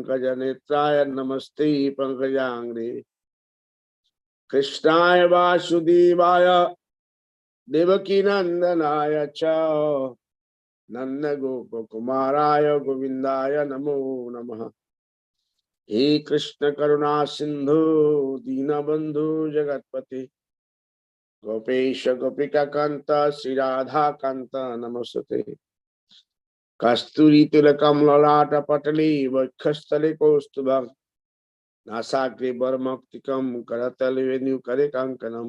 पंकजनेत्राय नमस्ते पंकजांग्रे कृष्णाय वासुदेवाय देवकी नंदनाय च नंद गोप कुमाराय गोविंदाय नमो नमः। हे कृष्ण करुणा सिंधु दीनबंधु जगतपति गोपेश गोपिका कांत श्री राधा कांत नमस्ते। कस्तूरी तिलकम ललाट पटली वक्षस्थले कौस्तुभं नासाग्रे वरमौक्तिकं करतले वेणुकरे कंकणं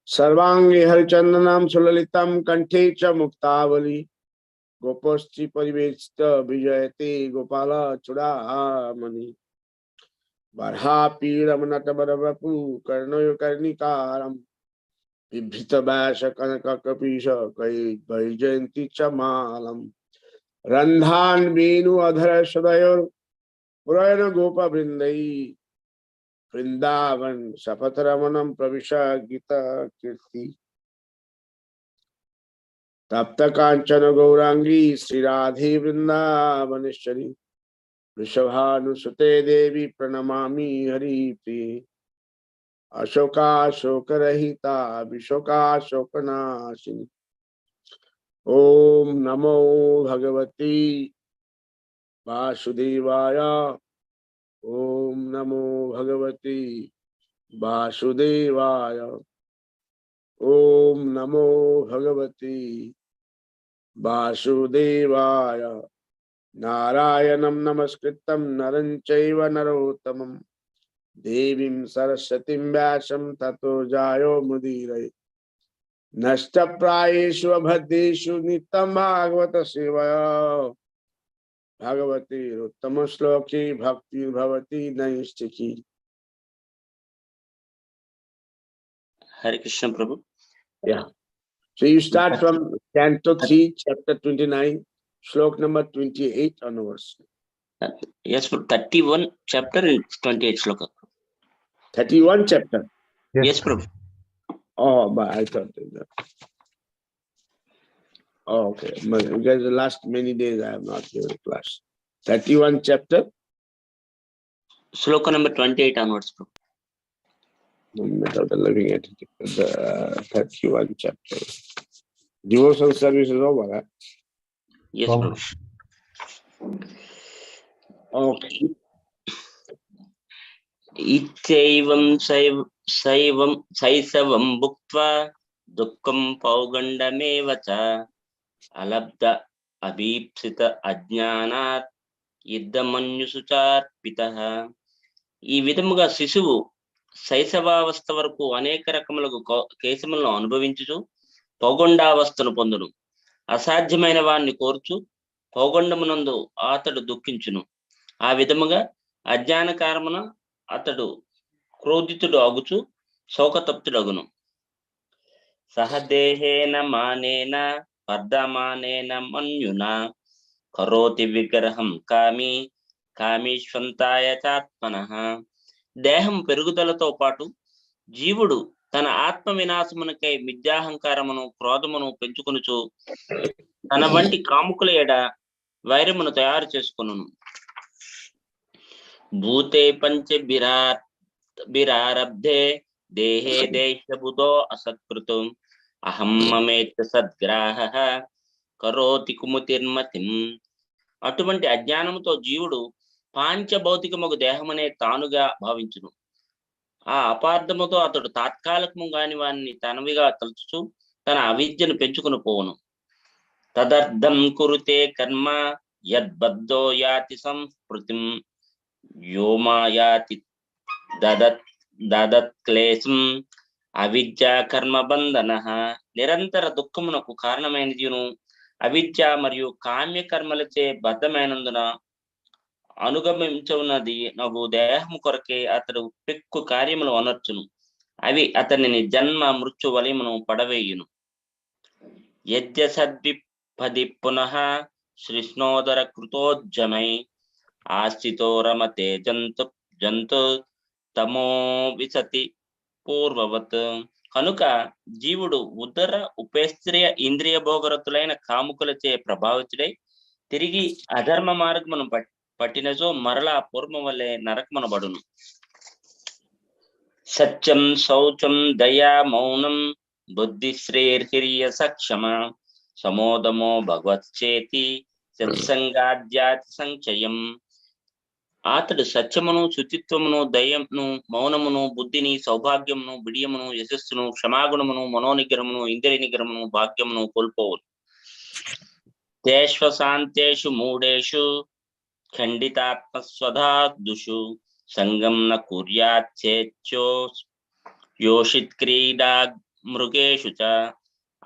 सर्वांगे हरिचंदनं सुललितं कंठे च मुक्तावली गोपस्त्री परिवेष्टित विजयते गोपाल चूड़ामणि बर्हापीडमनटबरवपु कर्णयो कर्णिकारं बिभ्रत व्यास कनक कपीश वैजयन्ती च मालम् रंधान वेणु अधर सदयोर पुराण गोप वृंदई वृंदावन सपथ रमणम प्रविशा गीता कीर्ति तप्त कांचन गौरांगी श्री राधे वृंदावनेश्वरी वृषभानुसुते देवी प्रणमामि हरिप्रिये अशोकाशोकरहिता विशोकाशोकनाशिनी ओम नमो भगवती वासुदेवाय ओम नमो भगवती वासुदेवाय ओम नमो भगवती वासुदेवाय नारायणं नमस्कृतं नरं चैव नरोत्तमं देवीं सरस्वतीं व्यासं ततो जायो मुदीरये नष्टप्रायेषु अभद्रेषु नित्यं भागवत सेवया भगवती उत्तम श्लोके भक्ति भवती नैष्ठिकी। Hare Krishna Prabhu. Yeah. So you start from Canto 3, chapter 29, slok number 28 onwards. Yes, for 31 chapter and 28 sloka. 31 chapter? Yes, Prabhu. Oh, but I thought that. Oh, okay. Because the last many days I have not given class. 31 chapter? Sloka number 28 onwards, Prabhu. Of the living attitude, the 31 chapter. Devotional service is over, huh? Yes, Prabhu. Okay. Ichaivam saisavam bhuktva dukkam paugandamevacha alabda abhipsita ajnanat యుద్ధమన్యుసుచార్పితః. ఈ విధముగా శిశువు శైశవావస్థ వరకు అనేక రకములకు కేశములను అనుభవించుచు పౌగొండావస్థను పొందును. అసాధ్యమైన వాణ్ణి కోర్చు పౌగొండమునందు అతడు దుఃఖించును. ఆ విధముగా అజ్ఞాన కారమున అతడు క్రోధితుడు అగుచు శోకతప్తుడగును. సహదేహేన మానేన వర్ధమానేన మన్యునా కరోతి విగ్రహం కామి కామీశ్వంతాయ చాత్మనః. దేహం పెరుగుదలతో పాటు జీవుడు తన ఆత్మ వినాశమునకై మిథ్యాహంకారమును క్రోధమును పెంచుకొనుచు తన వంటి కాముకుల ఎడ వైరమును తయారు చేసుకొనును. భూతే పంచ బిరారబ్ధే దేహే దేశబుధో అసత్కృతు అహం మమేత సద్గ్రాహః కరోతి కుముతిర్మతిం. అటువంటి అజ్ఞానముతో జీవుడు పాంచభౌతికముగు దేహమనే తానుగా భావించును. ఆ అపార్థముతో అతడు తాత్కాలికము కాని వారిని తనవిగా తలుచుచు తన అవిద్యను పెంచుకుని పోవును. తదర్థం కురుతే కర్మ యద్బద్ధో యాతి సంస్మృతిం వ్యోమాయాతి దదత్క్లేశం అవిద్య కర్మ బంధనః. నిరంతర దుఃఖమునకు కారణమైనదిను అవిద్య మరియు కామ్య కర్మలచే బద్ధమైనందున అనుగమించున్నది నగు దేహము కొరకే అతడు పెక్కు కార్యములు అనర్చును. అవి అతనిని జన్మ మృత్యు వలయమును పడవేయును. యజ్ఞ సద్విపది పునః సృష్ణోదర కృతోజ్జమై ఆస్థితో రమతే జంతు తమో విసతి పూర్వవత్. కనుక జీవుడు ఉదర ఉపేస్త్రియ ఇంద్రియ భోగరతులైన కాముకులచే ప్రభావితుడై తిరిగి అధర్మ మార్గమును పట్టినచో మరలా పూర్వం వల్లే నరకమనబడును. సత్యం శౌచం దయా మౌనం బుద్ధిశ్రేర్హిర్య సక్షమ సమోదమో భగవచ్చేతి సత్సంగాద్యాతి సంచయం. అతడు సత్యమును, శుచిత్వమును, దయమును, మౌనమును, బుద్ధిని, సౌభాగ్యమును, బిడియమును, యశస్సును, క్షమాగుణమును, మనోనిగ్రహమును, ఇంద్రియ నిగ్రహమును, భాగ్యమును కోల్పోవును. తేష్వశాంతేషు మూఢేషు ఖండితాత్మస్వధాదుషు సంగం న కుర్యాచ్చేత్యో యోషిత్ క్రీడా మృగేషు చ.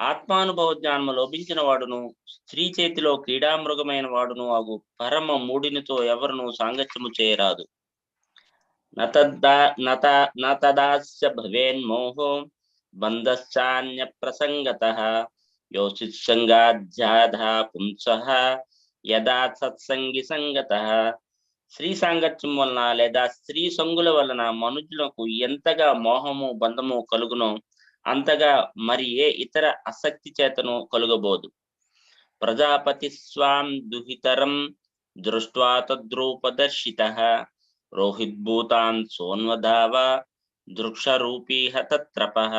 ఆత్మానుభవ జ్ఞానము లోపించిన వాడును, స్త్రీ చేతిలో క్రీడామృగమైన వాడును అగు పరమ మూడినితో ఎవరును సాంగత్యము చేయరాదు. నతదాస్య భవేన్మోహో బంధశ్చాన్య ప్రసంగతః యోషిత్ సంగాధ్యాధా పుంసః యదా సత్సంగి సంగతః. స్త్రీ సాంగత్యం వలన లేదా స్త్రీ సంగుల వలన మనుషులకు ఎంతగా మోహము బంధము కలుగునో అంతగా మరి ఏ ఇతర ఆసక్తి చేతను కలుగబోదు. ప్రజాపతి స్వాం దుహితరం దృష్ట్వా తద్రూపదర్శితః రోహిద్భూతాన్ సోన్వధావ దృక్షరూపీహ తత్రపః.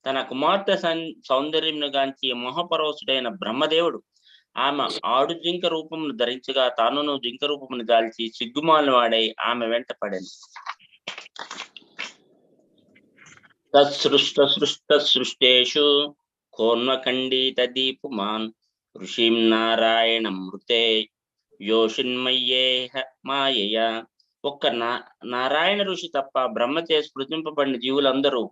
తన కుమార్తె సౌందర్యమును గాంచి మోహపరవశుడైన బ్రహ్మదేవుడు ఆమె ఆడు జింక రూపమును ధరించగా తానును జింక రూపమును దాల్చి సిగ్గుమాలిన వాడై ఆమె వెంట పడెను. తత్సృష్టేషు కోన్వఖండీత దీపుమాన్ ఋషిం నారాయణ మృతే యోషిన్మయ్యేహ మాయయ. ఒక్క నారాయణ ఋషి తప్ప బ్రహ్మచే స్మృతింపబడిన జీవులందరూ,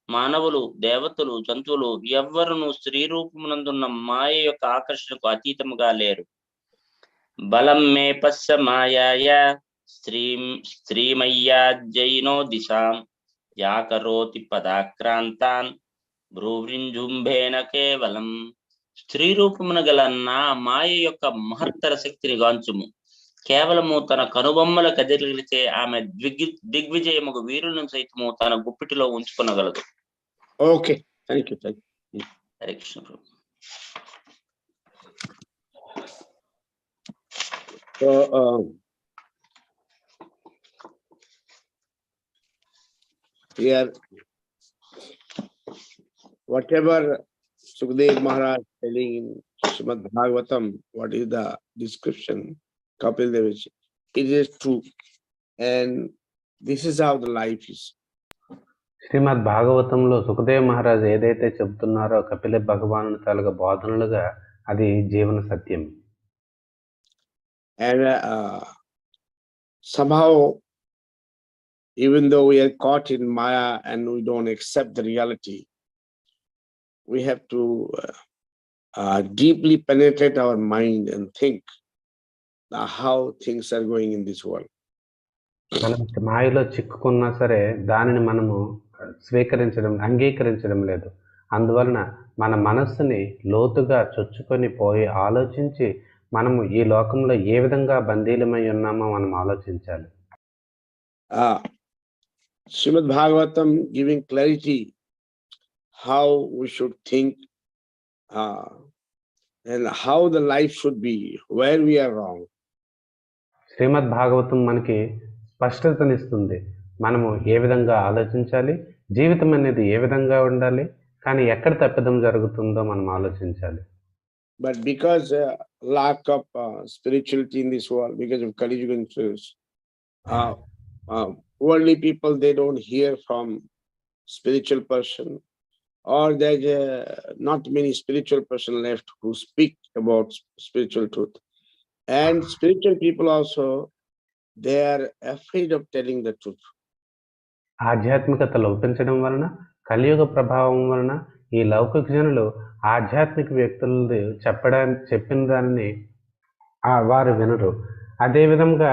మానవులు, దేవతలు, జంతువులు ఎవ్వరును స్త్రీ రూపమునందున్న మాయ యొక్క ఆకర్షణకు అతీతముగా లేరు. బలం మే పశ్య మాయాయ స్త్రీమయ్యాజ్జయినో దిశాం యాకరోతి పదాక్రాంతాన్ భ్రూవృంజుంభేన కేవలం. స్త్రీ రూపమున గల నా మాయ యొక్క మహత్తర శక్తిని గాంచుము. కేవలము తన కనుబొమ్మల కదిలిచే ఆమె దిగ్విజయముకు వీరులను సైతము తన గుప్పిటిలో ఉంచుకొనగలదు. Okay, thank you. Hare Krishna Prabhu. So, here, whatever Sukadeva Maharaj telling in Srimad Bhagavatam, what is the description, Kapil Dev, it is true. And this is how the life is. శ్రీమద్ భాగవతంలో సుఖదేవ్ మహారాజ్ ఏదైతే చెబుతున్నారో కపిల భగవానుని తాలూకా బోధనలుగా అది జీవన సత్యం. And somehow, even though we are caught in Maya and we don't accept the reality, we have to deeply penetrate our mind and think how things are going in this world. మనం మాయలో చిక్కుకున్నా సరే దానిని మనము అంగీకరించడం లేదు. అందువలన మన మనస్సుని లోతుగా చొచ్చుకొని పోయి ఆలోచించి మనము ఈ లోకంలో ఏ విధంగా బందీలమై ఉన్నామో మనం ఆలోచించాలి. Srimad Bhagavatam giving clarity how we should think and how the life should be, where we are wrong. శ్రీమద్ భాగవతం మనకి స్పష్టతనిస్తుంది. మనము ఏ విధంగా ఆలోచించాలి, జీవితం అనేది ఏ విధంగా ఉండాలి, కానీ ఎక్కడ తప్పిదం జరుగుతుందో మనం ఆలోచించాలి. But because lack of spirituality in this world, because of Kali Yuga influence, worldly people, they don't hear from spiritual person, or there's not many spiritual person left who speak about spiritual truth. And spiritual people also, they are afraid of telling the truth. ఆధ్యాత్మికత లోపించడం వలన, కలియుగ ప్రభావం వలన ఈ లౌకిక జనులు ఆధ్యాత్మిక వ్యక్తులు చెప్పిన దానిని వారు వినరు. అదేవిధంగా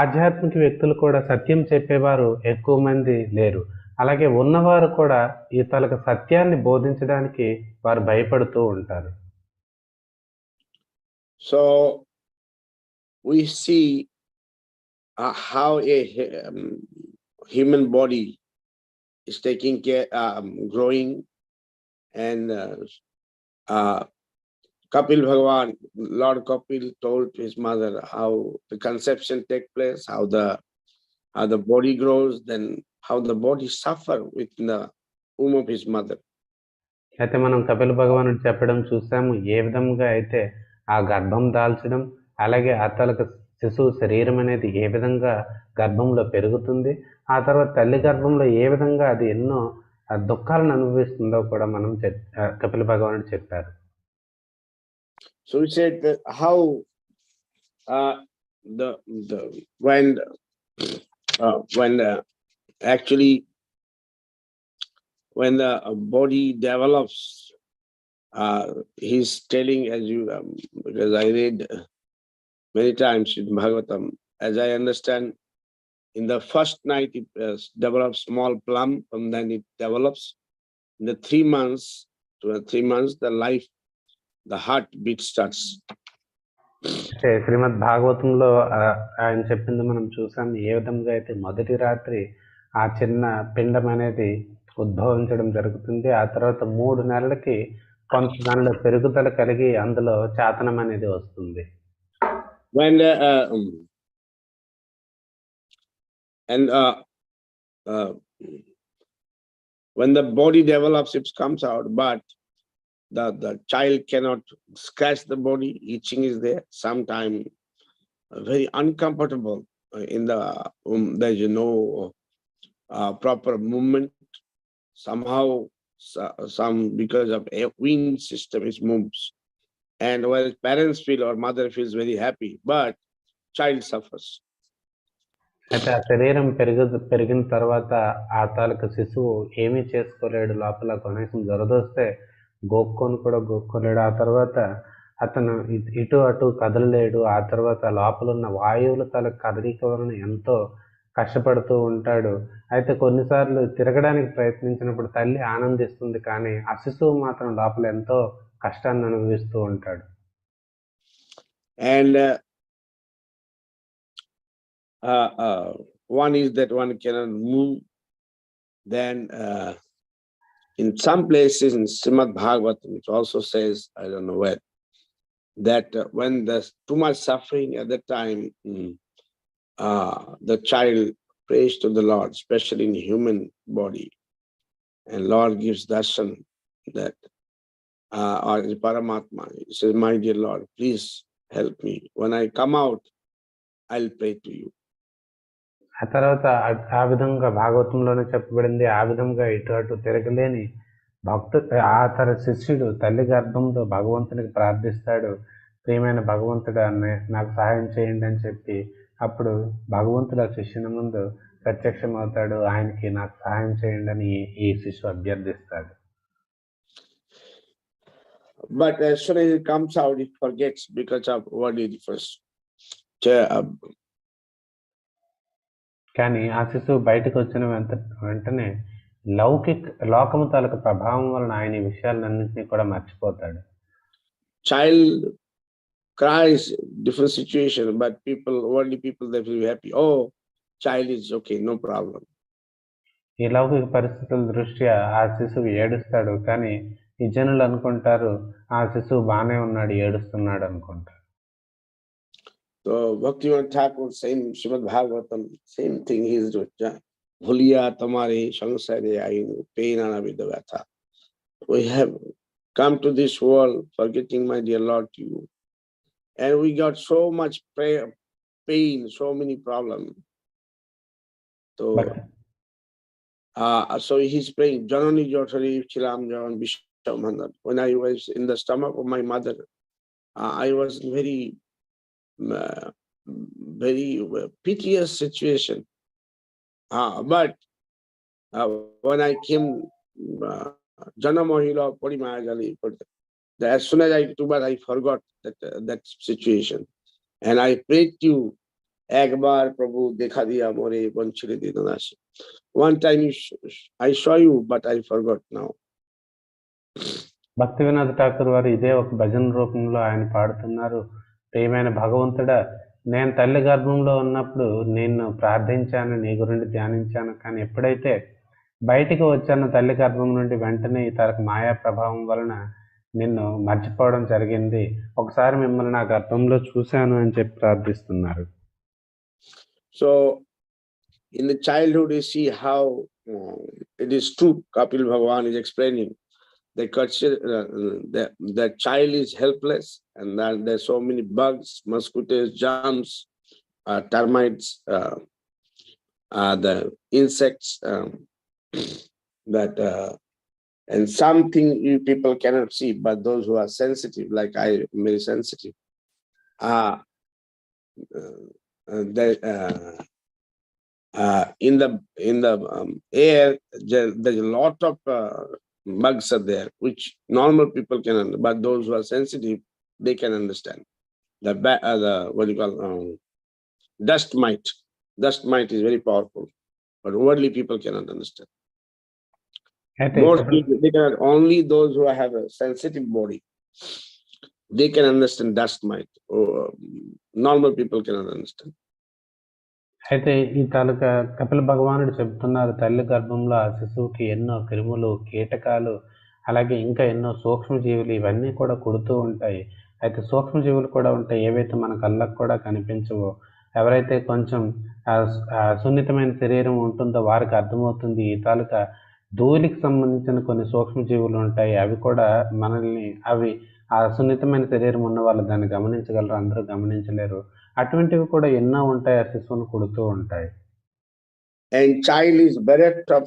ఆధ్యాత్మిక వ్యక్తులు కూడా సత్యం చెప్పేవారు ఎక్కువ మంది లేరు. అలాగే ఉన్నవారు కూడా ఈ తలక సత్యాన్ని బోధించడానికి వారు భయపడుతూ ఉంటారు. So we see how a human body is taking care, growing, and Kapil Bhagavan, Lord Kapil told to his mother how the conception takes place, how the body grows, then how the body suffer within the womb of his mother. అయితే మనం కపిల భగవానుడు చెప్పడం చూసాము. ఏ విధంగా అయితే ఆ గర్భం దాల్చడం, అలాగే ఆ తాలూకు శిశువు శరీరం అనేది ఏ విధంగా గర్భంలో పెరుగుతుంది, ఆ తర్వాత తల్లి గర్భంలో ఏ విధంగా అది ఎన్నో దుఃఖాలను అనుభవిస్తుందో కూడా మనం కపిల భగవానుడు చెప్పారు. So we said that how actually when the body develops, he's telling, as you because I read many times in Bhagavatam, as I understand, in the first night it develops small plum, and then it develops. In the 3 months, the heartbeat starts. అంటే శ్రీమద్ భాగవతంలో ఆయన చెప్పింది మనం చూసాం. ఏ విధంగా అయితే మొదటి రాత్రి ఆ చిన్న పిండం అనేది ఉద్భవించడం జరుగుతుంది. ఆ తర్వాత 3 నెలలకి కొంత దానిలో పెరుగుదల కలిగి అందులో చాతనం అనేది వస్తుంది. When the body develops, it comes out, but the child cannot scratch the body. Itching is there. Sometimes very uncomfortable in the there's no proper movement. Somehow, some because of a wind system, it moves, and while parents feel or mother feels very happy, but child suffers. అయితే ఆ శరీరం పెరిగిన తర్వాత ఆ తాలూకు శిశువు ఏమీ చేసుకోలేడు. లోపల కనీసం జరదొస్తే గోక్కోలేడు. ఆ తర్వాత అతను ఇటు అటు కదలలేడు. ఆ తర్వాత లోపల ఉన్న వాయువుల తాలూకు కదలిక వలన ఎంతో కష్టపడుతూ ఉంటాడు. అయితే కొన్నిసార్లు తిరగడానికి ప్రయత్నించినప్పుడు తల్లి ఆనందిస్తుంది, కానీ ఆ శిశువు మాత్రం లోపల ఎంతో కష్టాన్ని అనుభవిస్తూ ఉంటాడు. And one is that one cannot move. Then in some places in Srimad Bhagavatam, it also says, I don't know where, that when there's too much suffering at that time, the child prays to the Lord, especially in human body, and Lord gives darshan that, or Paramatma, he says, my dear Lord, please help me. When I come out, I'll pray to you. ఆ తర్వాత ఆ విధంగా భాగవతంలోనే చెప్పబడింది. ఆ విధంగా ఇటు అటు తిరగలేని ఆ తన శిష్యుడు తల్లి గర్భంలో భగవంతునికి ప్రార్థిస్తాడు, ప్రియమైన భగవంతుడా నాకు సహాయం చేయండి అని చెప్పి. అప్పుడు భగవంతుడు ఆ శిష్యుని ముందు ప్రత్యక్షమవుతాడు. ఆయనకి నాకు సహాయం చేయండి అని ఈ శిష్యు అభ్యర్థిస్తాడు. But as soon as it comes out, it forgets because of what it first. కానీ ఆ శిశువు బయటకు వచ్చిన వెంటనే లోకము తాలూకు ప్రభావం వలన ఆయన ఈ విషయాలన్నింటినీ కూడా మర్చిపోతాడు. Child cries, different situation, but worldly people, they feel happy. Oh, child is okay, no problem. ఈ లౌకిక పరిస్థితుల దృష్ట్యా ఆ శిశువు ఏడుస్తాడు, కానీ ఈ జనులు అనుకుంటారు ఆ శిశువు బానే ఉన్నాడు, ఏడుస్తున్నాడు అనుకుంటారు. So Bhaktivinoda Thakur, same Srimad Bhagavatam, same thing he is doing. Bhuliya tamare sansare ainu peinana vidavatha. We have come to this world forgetting my dear Lord to you, and we got so much pain, so many problems. So he's praying, Janani Jotari Chilam Javan Bishamanat. When I was in the stomach of my mother, I was very piteous situation. But when I came, Janamohila Podimayajali, as soon as I took bath, I forgot that situation. And I prayed to you, Ekbar Prabhu Dekha Diya More Vanchile Dinanashi. One time I saw you, but I forgot now. భక్తి వినోద్ ఠాకూర్ వారు ఇదే ఒక భజన రూపంలో ఆయన పాడుతున్నారు. ప్రియమైన భగవంతుడా, నేను తల్లి గర్భంలో ఉన్నప్పుడు నిన్ను ప్రార్థించాను, నీ గురించి ధ్యానించాను, కానీ ఎప్పుడైతే బయటికి వచ్చానో తల్లి గర్భం నుండి వెంటనే ఈ తరకు మాయా ప్రభావం వలన నిన్ను మర్చిపోవడం జరిగింది, ఒకసారి మిమ్మల్ని నా గర్భంలో చూశాను అని చెప్పి ప్రార్థిస్తున్నారు. So in the childhood, you see how it is true. Kapil Bhagavan is explaining the child is helpless, and that there's so many bugs, mosquitoes, germs, termites, the insects, that and something you people cannot see, but those who are sensitive, like I am very sensitive, in the air, there's a lot of bugs are there, which normal people can understand, but those who are sensitive, they can understand. The what do you call dust mite. Dust mite is very powerful, but worldly people cannot understand. అయితే Most people, they cannot. Only those who have a sensitive body, they can understand dust mite. Or normal people cannot understand. అయితే ఈ తాలూకా కపిల భగవానుడు చెబుతున్నారు, తల్లి గర్భంలో ఆ శిశువుకి ఎన్నో క్రిములు, కీటకాలు, అలాగే ఇంకా ఎన్నో సూక్ష్మజీవులు ఇవన్నీ కూడా కుడుతూ ఉంటాయి. అయితే సూక్ష్మజీవులు కూడా ఉంటాయి, ఏవైతే మన కళ్ళకు కూడా కనిపించవో. ఎవరైతే కొంచెం సున్నితమైన శరీరం ఉంటుందో వారికి అర్థమవుతుంది, ఈ తాలూకా ధూళికి సంబంధించిన కొన్ని సూక్ష్మజీవులు ఉంటాయి, అవి కూడా మనల్ని ఆ సున్నితమైన శరీరం ఉన్న వాళ్ళు దాన్ని గమనించగలరు, అందరూ గమనించలేరు. అటువంటివి కూడా ఎన్నో ఉంటాయి, ఆ శిశువును కుడుతూ ఉంటాయి. And child is bereft of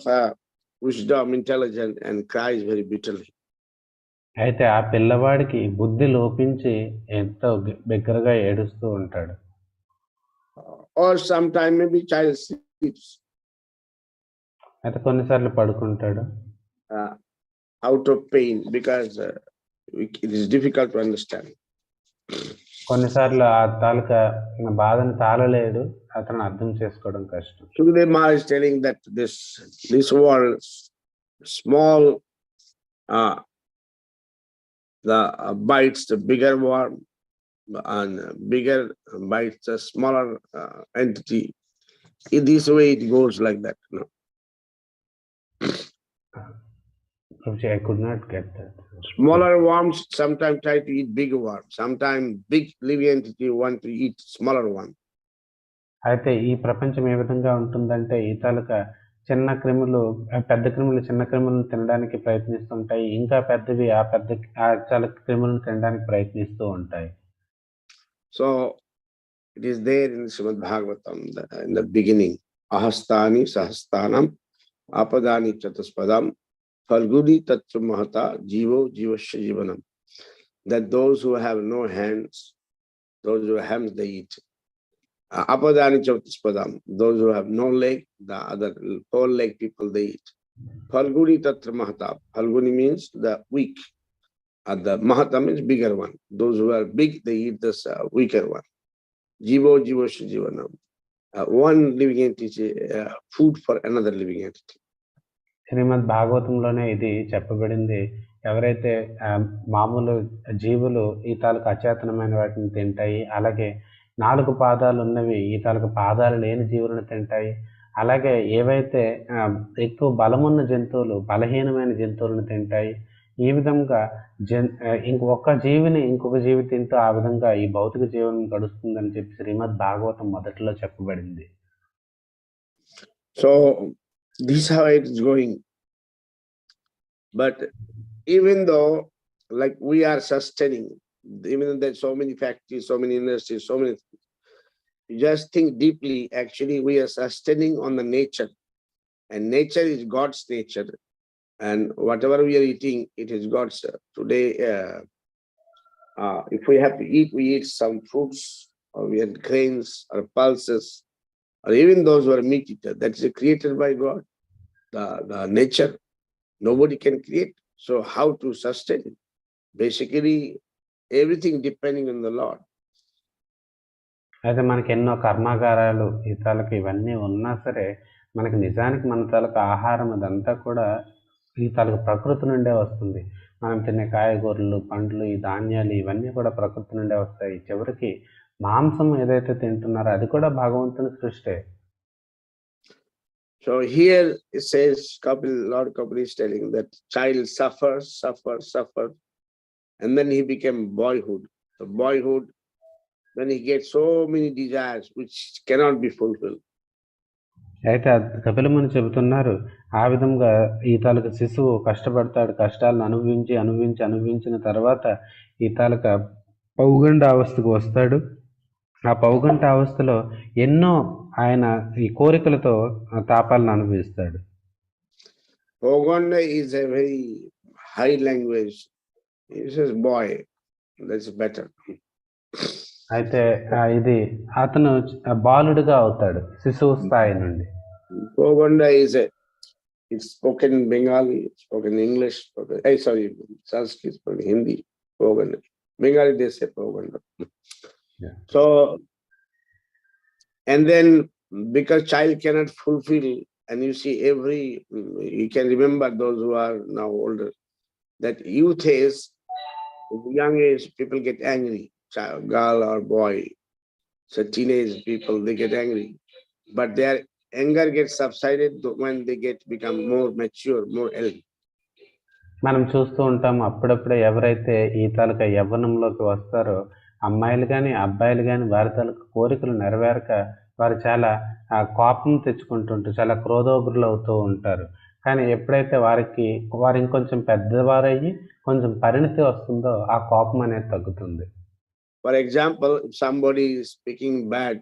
wisdom, intelligence, and cries very bitterly. అయితే ఆ పిల్లవాడికి బుద్ధి లోపించి ఎంతో బిగ్గరగా ఏడుస్తూ ఉంటాడు. Or sometime maybe child sleeps. అయితే కొన్నిసార్లు పడుకుంటాడు. Out of pain, because it is difficult to understand. కొన్నిసార్లు ఆ తాలూకా బాధను తాళలేడు, అతను అర్థం చేసుకోవడం కష్టం. Today Maharaj is telling that this world, small, bites the bigger worm, and bigger bites the smaller entity. In this way, it goes like that. No? I could not get that. Smaller worms sometimes try to eat bigger worms. Sometimes big living entity want to eat smaller one. అయితే ఈ ప్రపంచం ఏ విధంగా ఉంటుందంటే, ఈ తాలూకా చిన్న క్రిములు పెద్ద క్రిములు చిన్న క్రిములను తినడానికి ప్రయత్నిస్తుంటాయి, ఇంకా పెద్దవి ఆ చాలా క్రిములను తినడానికి ప్రయత్నిస్తూ ఉంటాయి. So it is there in Srimad Bhagavatam, in the beginning, ahastani sahastanam apadani chatuspadam falguni tatra mahata jivo jivasya jivanam. That those who have no hands, those who have hands, they eat. Apadani chatuspadam, those who have no leg, the other 4 leg people, they eat. Falguni tatra mahata. Falguni means the weak. The mahata means bigger one. Those who are big, they eat this weaker one. Jivo jivasya jivanam. One living entity, food for another living entity. శ్రీమద్ భాగవతంలోనే ఇది చెప్పబడింది. ఎవరైతే మామూలు జీవులు ఈ తాలూకు అచేతనమైన వాటిని తింటాయి, అలాగే 4 పాదాలు ఉన్నవి ఈ తాలూకు పాదాలు లేని జీవులను తింటాయి, అలాగే ఏవైతే ఎక్కువ బలమున్న జంతువులు బలహీనమైన జంతువులను తింటాయి. ఈ విధంగా ఇంకొక జీవిని ఇంకొక జీవి తింటూ ఆ విధంగా ఈ భౌతిక జీవనం గడుస్తుందని చెప్పి శ్రీమద్ భాగవతం మొదట్లో చెప్పబడింది. So this is how it is going. But even though, like, we are sustaining, even though there's so many factories, so many industries, so many things, you just think deeply. Actually, we are sustaining on the nature, and nature is God's nature. And whatever we are eating, it is God's. Today, if we have to eat, we eat some fruits, or we eat grains, or pulses, or even those who are meat eater. That is created by God, the nature. Nobody can create. So how to sustain it? Basically, everything depending on the Lord. అయితే మనకి ఎన్నో కర్మాగారాలు ఈ తాలూకు ఇవన్నీ ఉన్నా సరే, మనకి నిజానికి మన తాలూకు ఆహారం అదంతా కూడా ఈ తాలూకు ప్రకృతి నుండే వస్తుంది. మనం తినే కాయగూరలు, పండ్లు, ఈ ధాన్యాలు ఇవన్నీ కూడా ప్రకృతి నుండే వస్తాయి. చివరికి మాంసం ఏదైతే తింటున్నారో అది కూడా భగవంతుని సృష్టే. So here it says, Lord Kapil is telling that child suffers. and then he became boyhood. The boyhood, then he gets so many desires which cannot be fulfilled. అయితే కపిలముని చెబుతున్నారు, ఆ విధంగా ఈ తాలూకా శిశువు కష్టపడతాడు, కష్టాలను అనుభవించిన తర్వాత ఈ తాలూకా పౌగండ అవస్థకు వస్తాడు. ఆ పౌగంట అవస్థలో ఎన్నో ఆయన ఈ కోరికలతో తాపాలను అనుభవిస్తాడు. Poganda is a very high language. He says boy, that's better. అయితే ఇది అతను బాలుడిగా అవుతాడు శిశువు స్థాయి నుండి. Poganda is it's spoken in Bengali, spoken in English, Sanskrit, spoken Hindi. Poganda. Bengali they say Poganda. Yeah. So, and then because child cannot fulfill, and you see you can remember those who are now older, that youth is, young age, people get angry, child, girl or boy. So teenage people, they get angry, but their anger gets subsided when they become more mature, more elderly. మనం చూస్తూ ఉంటాం, అప్పుడప్పుడే ఎవరైతే ఈ తాలూకా యవ్వనంలోకి వస్తారో అమ్మాయిలు కానీ అబ్బాయిలు కానీ వారి తాలూకా కోరికలు నెరవేరక వారు చాలా కోపం తెచ్చుకుంటుంటారు, చాలా క్రోధోగ్రులు అవుతూ ఉంటారు. కానీ ఎప్పుడైతే వారు ఇంకొంచెం పెద్దవారయ్యి కొంచెం పరిణితి వస్తుందో ఆ కోపం అనేది తగ్గుతుంది. For example, if somebody is speaking bad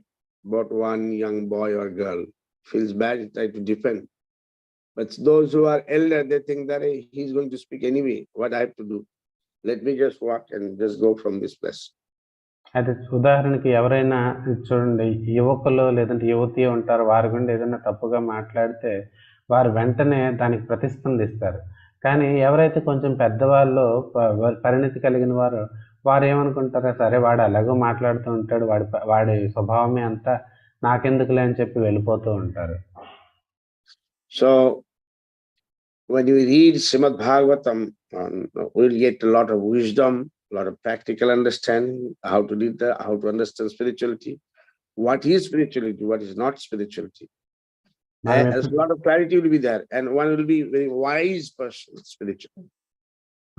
about one young boy or girl, feels bad, try to defend. But those who are elder, they think that hey, he's going to speak anyway. What I have to do? Let me just walk and just go from this place. అయితే ఉదాహరణకి ఎవరైనా చూడండి, యువకులు లేదంటే యువతి ఉంటారు, వారి గుండా ఏదైనా తప్పుగా మాట్లాడితే వారు వెంటనే దానికి ప్రతిస్పందిస్తారు. కానీ ఎవరైతే కొంచెం పెద్దవాళ్ళు పరిణితి కలిగిన వారు ఏమనుకుంటారో, సరే వాడు అలాగో మాట్లాడుతూ ఉంటాడు, వాడి స్వభావమే అంతా, నాకెందుకులే అని చెప్పి వెళ్ళిపోతూ ఉంటారు. So when you read Srimad Bhagavatam, we'll get a lot of wisdom, a lot of practical understanding, how to understand spirituality, what is spirituality, what is not spirituality. There's a lot of clarity will be there, and one will be very wise person spiritually.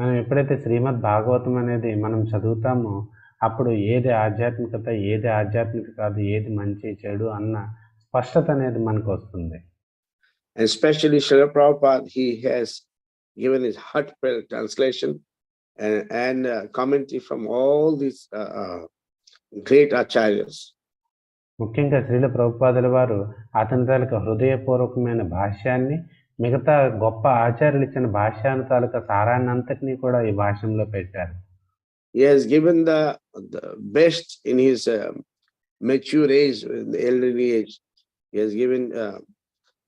మనం ఎప్పుడైతే శ్రీమద్ భాగవతం అనేది మనం చదువుతామో అప్పుడు ఏది ఆధ్యాత్మికత, ఏది ఆధ్యాత్మిక కాదు, ఏది మంచి చెడు అన్న స్పష్టత అనేది మనకు వస్తుంది. Especially Srila Prabhupada, he has given his heartfelt translation and commentary from all these great acharyas. ముఖ్యంగా శ్రీల ప్రభుపాదుల వారు అతని తాలూకా హృదయపూర్వకమైన భాష్యాన్ని, మిగతా గొప్ప ఆచార్యులు ఇచ్చిన భాష్యాన్ని తాలూకా సారాన్ని అంతటినీ కూడా ఈ భాష్యంలో పెట్టారు. He has given the best in his mature age, in the elderly age. He has given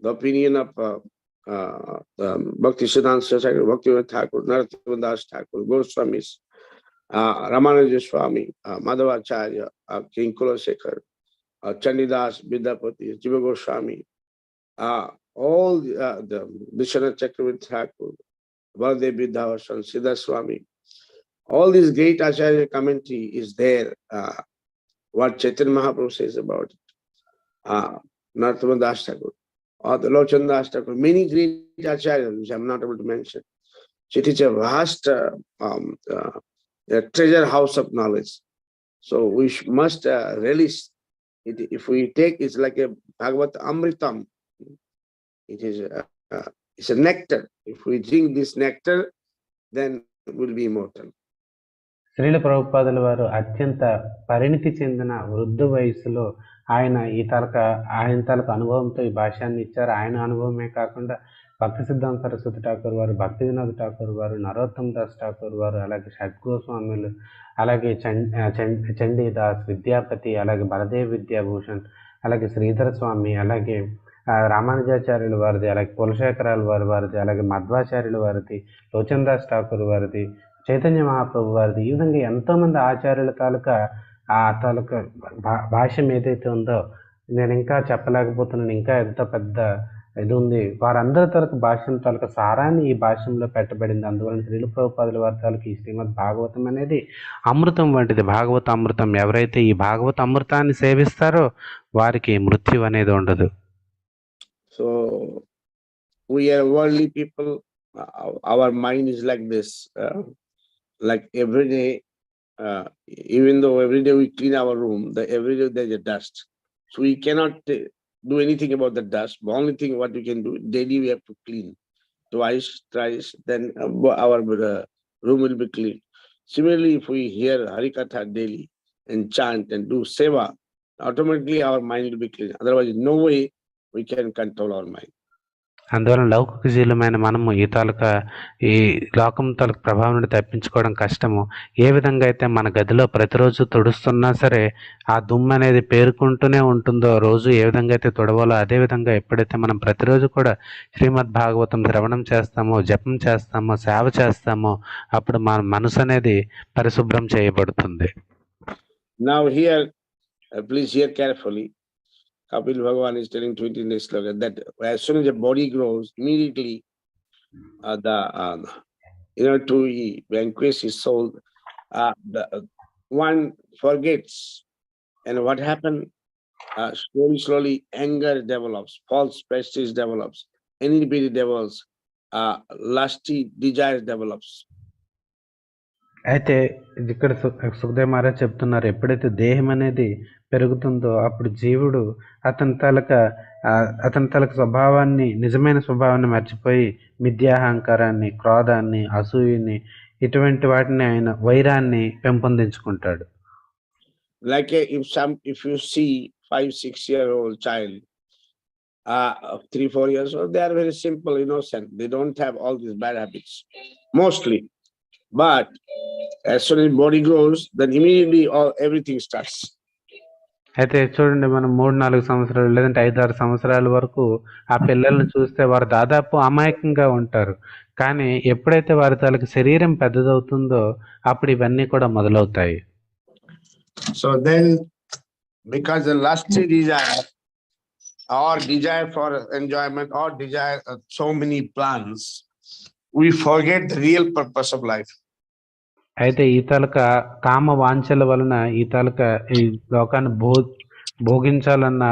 the opinion of Bhakti Siddhanta Society, Bhaktivinoda Thakur, Narottam Das Thakur, Goswamis, Ramanuja Swami, Madhavacharya, King Kulashekhar, Chandidas, Vidyapati, Jiva Goswami, all the Vishwanath Chakravarti Thakur, Baladev Vidyavasan, Siddha Swami, all these great Acharya commentary is there. What Chaitanya Mahaprabhu says about it, Narottam Das Thakur, or the Lochan Das Thakur, many great Acharyas which I'm not able to mention. It is a vast treasure house of knowledge. So we must relish it. If we take, it's like a Bhagavata Amritam. It's a nectar. If we drink this nectar, then we'll be immortal. Srila ప్రభుపాదుల వారు అత్యంత పరిణితి చెందిన వృద్ధ వయసులో ఆయన ఆయన తాలూకా అనుభవంతో ఈ భాష్యాన్ని ఇచ్చారు. ఆయన అనుభవమే కాకుండా భక్తి సిద్ధాంత సరస్వతి ఠాకూర్ వారు, భక్తి వినోద్ ఠాకూర్ వారు, నరోత్తమ్ దాస్ ఠాకూర్ వారు, అలాగే షడ్గోస్వాములు, అలాగే చండీదాస్, విద్యాపతి, అలాగే బలదేవ్ విద్యాభూషణ్, అలాగే శ్రీధర స్వామి, అలాగే రామానుజాచార్యుల వారిది, అలాగే కులశేఖరాల వారిది, అలాగే మధ్వాచార్యుల వారిది, లోచన్ దాస్ ఠాకూర్ వారిది, చైతన్య మహాప్రభు వారిది, ఈ విధంగా ఎంతోమంది ఆచార్యుల తాలూకా భాష్యం ఏదైతే ఉందో నేను ఇంకా చెప్పలేకపోతున్నాను. ఇంకా ఎంత పెద్ద ఇది ఉంది. వారందరి తాలూకా భాష్యం తాలూకా సారాన్ని ఈ భాష్యంలో పెట్టబడింది. అందువలన శ్రీల ప్రభుపాదుల వారి తాలూకా ఈ శ్రీమద్ భాగవతం అనేది అమృతం వంటిది, భాగవత అమృతం. ఎవరైతే ఈ భాగవత అమృతాన్ని సేవిస్తారో వారికి మృత్యు అనేది ఉండదు. So we are worldly people. Our mind is like this. like every day, even though every day we clean our room, every day there's a dust. So we cannot do anything about the dust. The only thing what we can do, daily we have to clean twice, thrice, then our room will be clean. Similarly, if we hear Harikatha daily and chant and do seva, automatically our mind will be clean. Otherwise, no way we can control our mind. అందువలన లౌకిక జీవులమైన మనము ఈ లోకం తాలూకు ప్రభావం నుండి తప్పించుకోవడం కష్టము. ఏ విధంగా అయితే మన గదిలో ప్రతిరోజు తుడుస్తున్నా సరే ఆ దుమ్ము అనేది పేరుకుంటూనే ఉంటుందో, రోజు ఏ విధంగా అయితే తుడవాలో అదే విధంగా ఎప్పుడైతే మనం ప్రతిరోజు కూడా శ్రీమద్ భాగవతం శ్రవణం చేస్తామో, జపం చేస్తామో, సేవ చేస్తామో, అప్పుడు మన మనసు అనేది పరిశుభ్రం చేయబడుతుంది. Now here, please hear carefully. Kapil Bhagavan is telling 20 days slogan that as soon as the body grows, immediately to vanquish his soul, one forgets. And what happened? Slowly anger develops, false prestige develops, envy develops, lusty desires develops. అయితే ఇక్కడ సుఖదేవ్ మహారాజ్ చెప్తున్నారు, ఎప్పుడైతే దేహం అనేది పెరుగుతుందో అప్పుడు జీవుడు అతని తలక స్వభావాన్ని, నిజమైన స్వభావాన్ని మర్చిపోయి మిథ్యాహంకారాన్ని, క్రోధాన్ని, అసూయని, ఇటువంటి వాటిని, ఆయన వైరాన్ని పెంపొందించుకుంటాడు. Like if you see 5-6-year-old child, 3-4 years old, they are very simple, innocent. They don't have all these bad habits, mostly. But as soon as body grows, then immediately everything starts. అయితే చూడండి, మనం 3-4 సంవత్సరాలు లేదంటే 5-6 సంవత్సరాల వరకు ఆ పిల్లల్ని చూస్తే వారు దాదాపు అమాయకంగా ఉంటారు. కానీ ఎప్పుడైతే వారి తాలూకు శరీరం పెద్దదవుతుందో అప్పుడు ఇవన్నీ కూడా మొదలవుతాయి. So then, because the lusty desire or desire for enjoyment or desire so many plans, we forget the real purpose of life. అయితే ఈ తాలూక కామ వాంఛల వలన ఈ లోకాన్ని భోగించాలన్న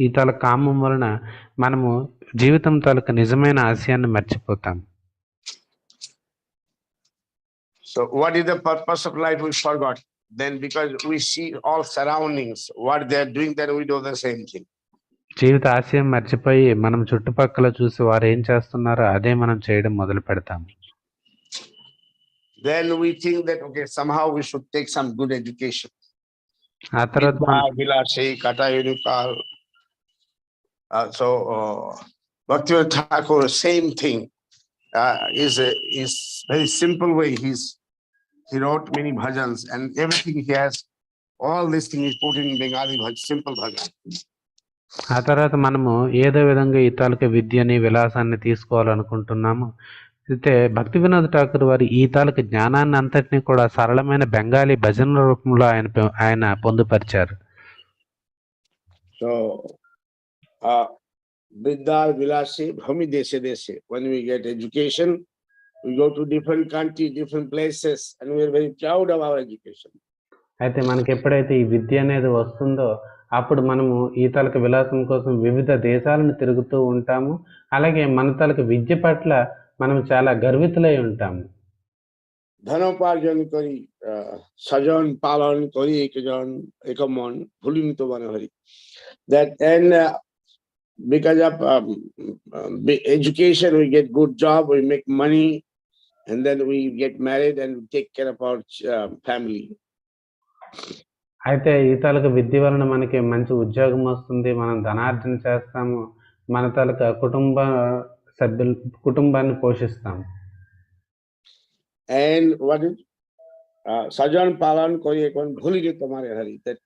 ఈ తాలూక కామం వలన మనము జీవితం తాలూక నిజమైన ఆశయాన్ని మర్చిపోతాం. So what is the purpose of life? We forgot. Then because we see all surroundings, what they are doing, then we do the same thing. జీవిత ఆశయం మర్చిపోయి మనం చుట్టుపక్కల చూసి వారు ఏం చేస్తున్నారో అదే మనం చేయడం మొదలు పెడతాం. Then we think that okay, somehow we should take some good education. ఆ తర్వాత so Bhaktivinoda Thakur, same thing, is very simple way. He wrote many bhajans and everything he has, all this thing is put in Bengali simple bhajan. ఆ తర్వాత మనము ఏదో విధంగా ఈ తాలూకా విద్యని, విలాసాన్ని తీసుకోవాలనుకుంటున్నాము. అయితే భక్తి వినోద్ ఠాకూర్ వారి ఈ తాలూకా జ్ఞానాన్ని అంతటినీ కూడా సరళమైన బెంగాలీ భజన రూపంలో ఆయన పొందుపరిచారు. So Vidyar Vilasi Bhumi Deshe Deshe. When we get education, we go to different countries, different places, and we are very proud of our education. అయితే మనకి ఎప్పుడైతే ఈ విద్య అనేది వస్తుందో అప్పుడు మనము ఈ తాలూకా విలాసం కోసం వివిధ దేశాలను తిరుగుతూ ఉంటాము. అలాగే మన తాలూకా విద్య పట్ల మనం చాలా గర్వితులై ఉంటాము. ধনোপার্জন করি স্বজন পালন করি এক মন ভুলিমিত মনে Hari. That and because of education, we get good job, we make money, and then we get married and take care of our family. అయితే ఈ తాలూకా విద్య వలన మనకి మంచి ఉద్యోగం వస్తుంది, మనం ధనార్జన చేస్తాము, మన తాలూకా కుటుంబాన్ని పోషిస్తాము. And what is sajan palan kori ekon bhuli ge tumhare hari. That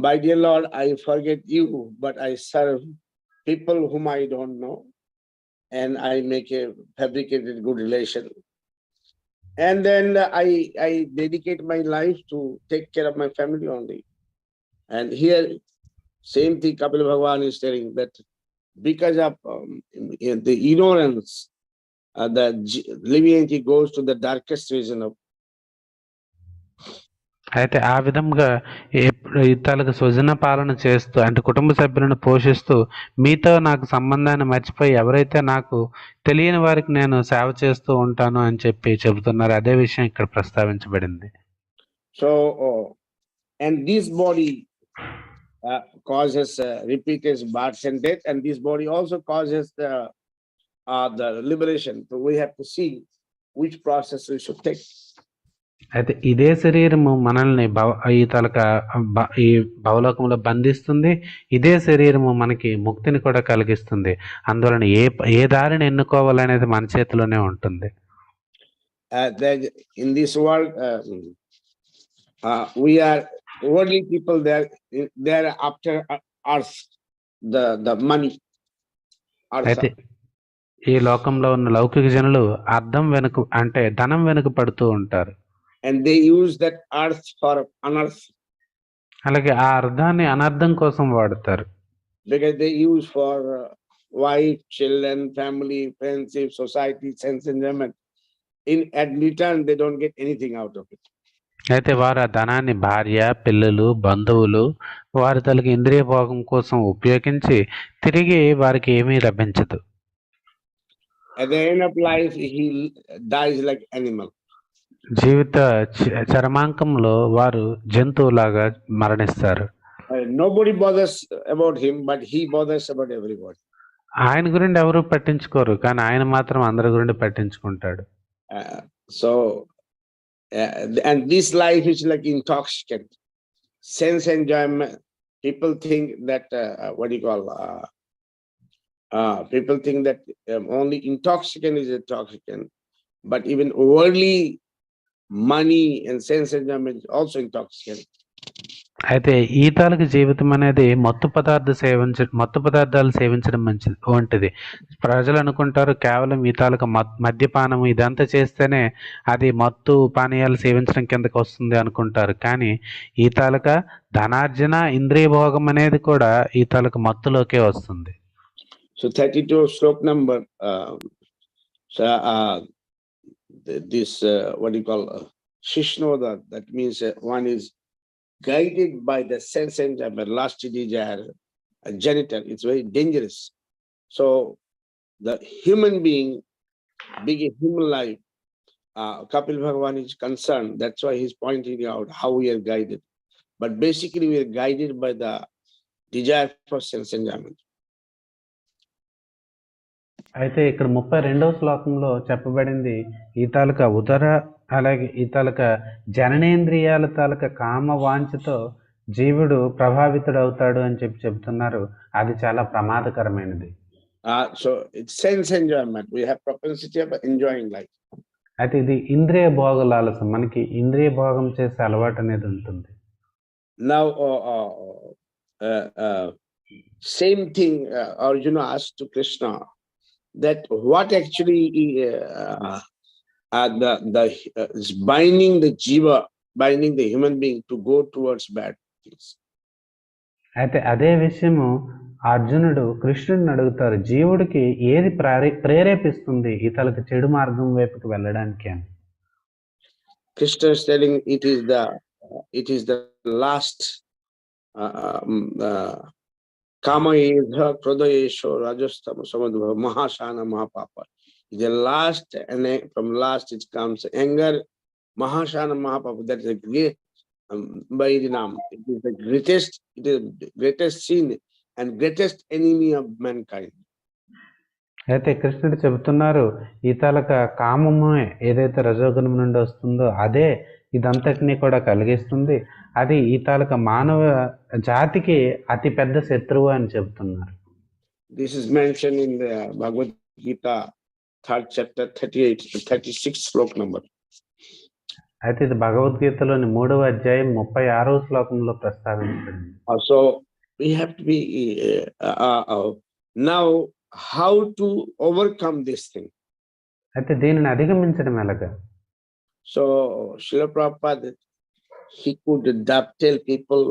my dear Lord, I forget you, but I serve people whom I don't know, and I make a fabricated good relation. And then I dedicate my life to take care of my family only. And here, same thing Kapil Bhagavan is telling, that because of the ignorance, the living entity goes to the darkest region of. అయితే ఆ విధంగా ఇతరులకు స్వజన పాలన చేస్తూ అంటే కుటుంబ సభ్యులను పోషిస్తూ మీతో నాకు సంబంధాన్ని మర్చిపోయి ఎవరైతే నాకు తెలియని వారికి నేను సేవ చేస్తూ ఉంటాను అని చెప్పి చెబుతున్నారు. అదే విషయం ఇక్కడ ప్రస్తావించబడింది. So, and this body causes repeated births and death, and this body also causes the liberation. So we have to see which process we should take. అయితే ఇదే శరీరము మనల్ని ఈ భవలోకంలో బంధిస్తుంది. ఇదే శరీరము మనకి ముక్తిని కూడా కలిగిస్తుంది. అందువలన ఏ దారిని ఎన్నుకోవాలనేది మన చేతిలోనే ఉంటుంది. In this world, we are worldly people. They're after earth, the money. అయితే ఈ లోకంలో ఉన్న లౌకిక జనులు ధనం వెనుక పడుతూ ఉంటారు. And they use that earth for unearth. అలాగే ఆ అర్థాన్ని అనర్థం కోసం వాడతారు. Because they use for wife, children, family, friendship, society, sense enjoyment. At return, they don't get anything out of it. అయితే వారు ఆ ధనాన్ని భార్య, పిల్లలు, బంధువులు వారి తలకి ఇంద్రియ భోగం కోసం ఉపయోగించి తిరిగి వారికి ఏమీ లభించదు. At the end of life, he dies like animal. జీవిత చరమాంకంలో వారు జంతువులాగా మరణిస్తారు. Nobody bothers about him, but he bothers about everybody. ఆయన గురించి ఎవరు పట్టించుకోరు, కానీ ఆయన మాత్రం అందరి గురించి పట్టించుకుంటాడు. And this life is like intoxicant. Sense enjoyment. People think that people think that only intoxicant is intoxicant, but even worldly money and sense enjoyment is also intoxicant. అయితే ఈతాలకి జీవితం అనేది మత్తు పదార్థాలు సేవించడం వంటిది. ప్రజలు అనుకుంటారు కేవలం ఈతాలకు మద్యపానం ఇదంతా చేస్తేనే అది మత్తు పానీయాలు సేవించడం కిందకి వస్తుంది అనుకుంటారు. కానీ ఈతాలక ధనార్జన, ఇంద్రియ భోగం అనేది కూడా ఈతాలకు మత్తులోకే వస్తుంది. So 32 sloka number, this Shishnoda, that means one is guided by the sense enjoyment, lust desire, genital. It's very dangerous. So the human being, being a human life, Kapil Bhagavan is concerned. That's why he's pointing out how we are guided. But basically we are guided by the desire for sense enjoyment. అయితే ఇక్కడ 32వ శ్లోకంలో చెప్పబడింది ఈ తాలూకా అలాగే ఈ తాలూకా జననేంద్రియాల తాలూకా కామ వాంఛతో జీవుడు ప్రభావితుడవుతాడు అని చెబుతున్నారు. అది చాలా ప్రమాదకరమైనది. So it's sense enjoyment. We have propensity of enjoying life. అయితే ఇది ఇంద్రియ భోగ లాలసం. మనకి ఇంద్రియ భోగం చేసే అలవాటు అనేది ఉంటుంది. Now same thing Arjuna asked to Krishna, that what actually is binding the jiva, binding the human being to go towards bad things. అయితే అదే విషయము అర్జునుడు కృష్ణుడిని అడుగుతారు, జీవుడికి ఏది ప్రేరేపిస్తుంది ఇతలకు చెడు మార్గం వైపుకి వెళ్ళడానికి అని. Krishna is telling it is the last Kama Yedha Krodayesho Rajastama Samadha Mahashana Mahapapa. The last, and from last it comes anger, Mahashana Mahapapa. That is the great Vaidinam. It is the greatest sin and greatest enemy of mankind. అయితే కృష్ణుడు చెబుతున్నారు, ఈ తాలక కామము ఏదైతే రజోగుణం నుండి వస్తుందో అదే ఇదంతటినీ కూడా కలిగిస్తుంది. అది ఈ తాలక మానవ జాతికి అతి పెద్ద శత్రువు అని చెబుతున్నారు. This is mentioned in the Bhagavata 3rd chapter 36 sloka number. అయితే ఇది భగవద్గీతలోని 3వ అధ్యాయం 36వ శ్లోకంలో ప్రస్తావించబడింది. So we have to be now how to overcome this thing. అయితే దీనిని అధిగమించడం ఎలాగా? So Srila Prabhupada, he could dovetail people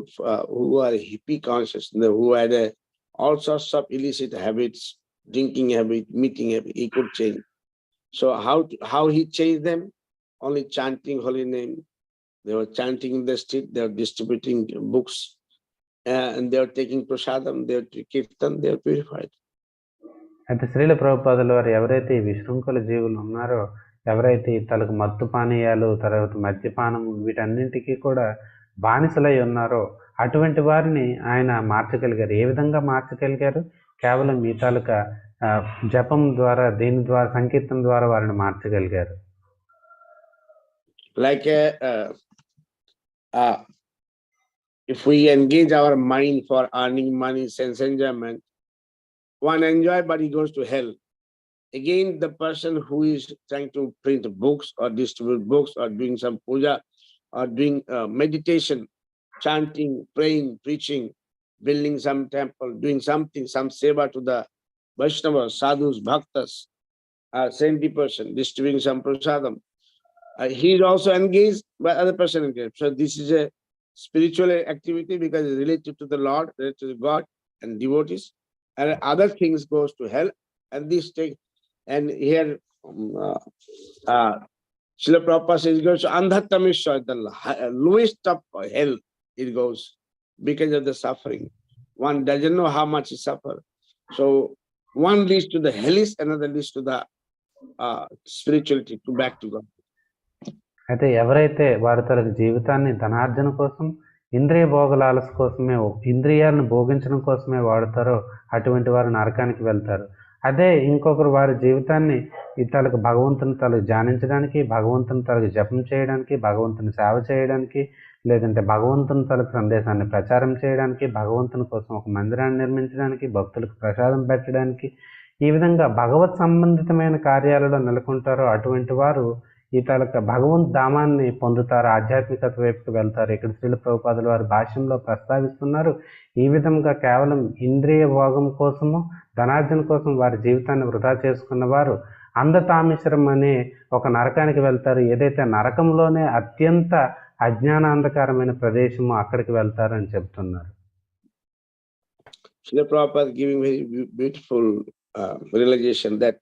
who are hippie conscious, who had all sorts of illicit habits, drinking habit, meeting habit. He could change. So how he changed them? Only chanting holy name, They were chanting in the street, they were distributing books, and they were taking prasadam, they were kirtan, they were purified. అయితే శ్రీల ప్రభుపాదుల వారు ఎవరైతే ఈ విశృంఖల జీవులు ఉన్నారో, ఎవరైతే తలకు మత్తు పానీయాలు, తర్వాత మద్యపానం వీటన్నింటికీ కూడా బానిసలై ఉన్నారో అటువంటి వారిని ఆయన మార్చగలిగారు. ఏ విధంగా మార్చగలిగారు? కేవలం ఈ తాలూకా జపం ద్వారా, దీని ద్వారా, సంకీర్తన ద్వారా వారిని మార్చగలిగారు. Like if we engage our mind for earning money, sense enjoyment, one enjoy but he goes to hell. Again, the person who is trying to print books or distribute books or doing some puja or doing meditation, chanting, praying, preaching, building some temple, doing something, some seva to the Vaishnavas, sadhus, bhaktas, saintly person, distributing some prasadam, he is also engaged, but other person engaged. So this is a spiritual activity because it's related to the Lord, related to God and devotees, and other things goes to hell. And this take, and here Srila Prabhupada says it goes to Andhatamisha, the lowest of hell it goes because of the suffering. One doesn't know how much he suffer. So one leads to the hellish, another leads to the spirituality, to back to God. అయితే ఎవరైతే వారి తన జీవితాన్ని ధనార్జన కోసం, ఇంద్రియ భోగలాలస కోసమే, ఇంద్రియాలను భోగించడం కోసమే వాడతారో అటువంటి వారు నరకానికి వెళ్తారు. అదే ఇంకొకరు వారి జీవితాన్ని తనకు భగవంతుని తనకు ధ్యానించడానికి, భగవంతుని తనకు జపం చేయడానికి, భగవంతుని సేవ చేయడానికి, లేదంటే భగవంతుని తనకు సందేశాన్ని ప్రచారం చేయడానికి, భగవంతుని కోసం ఒక మందిరాన్ని నిర్మించడానికి, భక్తులకు ప్రసాదం పెట్టడానికి, ఈ విధంగా భగవత్ సంబంధితమైన కార్యాలలో నెలకొంటారో అటువంటి వారు ఈ తాలూకా భగవంత్ ధామాన్ని పొందుతారు, ఆధ్యాత్మికత వైపుకి వెళ్తారు. ఇక్కడ శ్రీల ప్రభుపాదుల వారి భాష్యంలో ప్రస్తావిస్తున్నారు. ఈ విధంగా కేవలం ఇంద్రియ భోగం కోసము, ధనార్జన కోసం వారి జీవితాన్ని వృధా చేసుకున్న వారు అంధతామిశ్రం అనే ఒక నరకానికి వెళ్తారు. ఏదైతే నరకంలోనే అత్యంత అజ్ఞానాంధకారమైన ప్రదేశము, అక్కడికి వెళ్తారు అని చెప్తున్నారు. Srila Prabhupada giving very beautiful realization that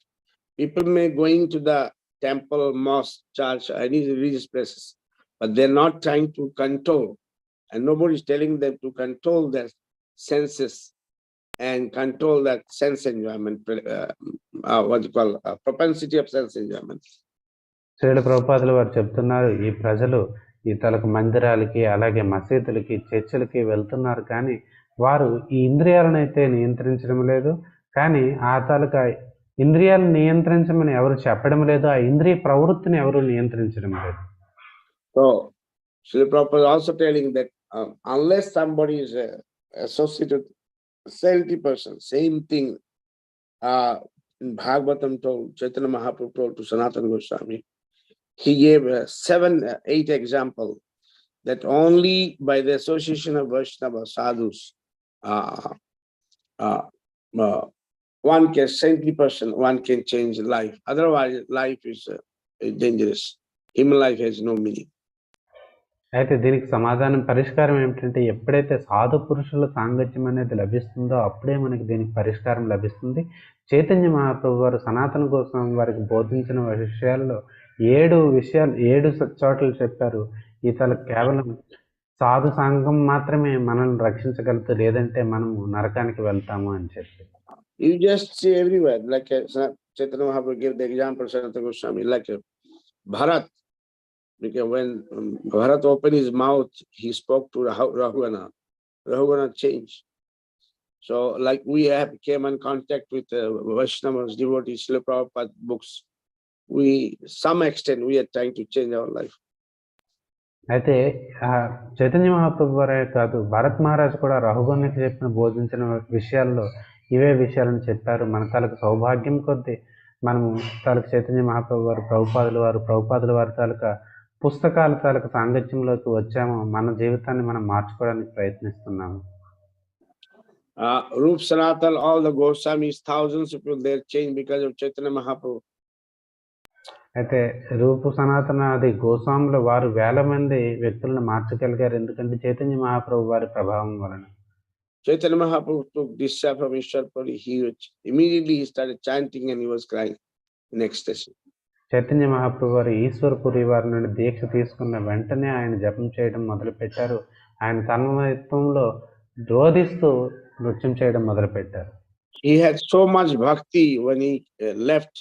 people may going to the temple, mosque, church, any religious places, but they're not trying to control, and nobody is telling them to control their senses and control that sense enjoyment, what you call propensity of sense enjoyment. Srila ప్రభుపాదుల వారు చెప్తున్నారు, ఈ ప్రజలు ఈ తలకు మందిరాలకి, అలాగే మసీదులకి, చర్చిలకి వెళ్తున్నారు, కానీ వారు ఈ ఇంద్రియాలను అయితే నియంత్రించడం లేదు. కానీ ఆ తాలూకా ఇంద్రియాలను నియంత్రించమని ఎవరు చెప్పడం లేదు, ఆ ఇంద్రియ ప్రవృత్తిని ఎవరు నియంత్రించడం లేదు. So Srila Prabhupada also telling that unless somebody is associated saintly person, same thing in Bhagavatam told, Chaitanya Mahaprabhu told to Sanatana Goswami, he gave 7-8 example that only by the association of Vaishnava sadhus, one can, saintly person, one can change life. Otherwise, life is dangerous. Human life has no meaning. అయితే దీనికి సమాధానం, పరిష్కారం ఏమిటంటే ఎప్పుడైతే సాధు పురుషుల సాంగత్యం అనేది లభిస్తుందో అప్పుడే మనకి దీనికి పరిష్కారం లభిస్తుంది. చైతన్య మహాప్రభు వారు సనాతన గోస్వామి వారికి బోధించిన విషయాల్లో 7 చోట్ల చెప్పారు. ఈతలకు కేవలం సాధు సంఘం మాత్రమే మనల్ని రక్షించగలదు, లేదంటే మనము నరకానికి వెళ్తాము అని చెప్పి. You just see everywhere, like Chaitanya Mahaprabhu gave the example, Sanatana Goswami, like Bharat, because when Bharat opened his mouth, he spoke to Rahugana. Rahugana changed. So like we have came in contact with Vaishnavas, devotees, Srila Prabhupada books, some extent we are trying to change our life. అయితే చైతన్య మహాప్రభు వారే కాదు, భరత్ మహారాజ్ కూడా రఘుగణకి బోధించిన విషయాల్లో ఇవే విషయాలను చెప్పారు. మన తాలూకు సౌభాగ్యం కొద్దీ మనము తాలూకు చైతన్య మహాప్రభు వారు, ప్రభుపాదుల వారి తాలూకా పుస్తకాల తాలూకు సాంగత్యంలోకి వచ్చాము. మన జీవితాన్ని మనం మార్చుకోవడానికి ప్రయత్నిస్తున్నాము. Rup Sanatan, all the Goswamis, thousands of people, they're changed because of Chaitanya Mahaprabhu. అయితే రూపు సనాతనాది గోస్వాముల వారు 1000 మంది వ్యక్తులను మార్చగలిగారు, ఎందుకంటే చైతన్య మహాప్రభు వారి ప్రభావం వలన. Chaitanya Mahaprabhu took Disha from Ishwarpuri. Immediately he started chanting and he was crying in ecstasy. Chaitanya Mahaprabhu వారు ఈశ్వరపురి వారి నుండి దీక్ష తీసుకున్న వెంటనే ఆయన జపం చేయడం మొదలుపెట్టారు. ఆయన తన్మయత్వంలో రోధిస్తూ నృత్యం చేయడం మొదలుపెట్టారు. He had so much bhakti when he left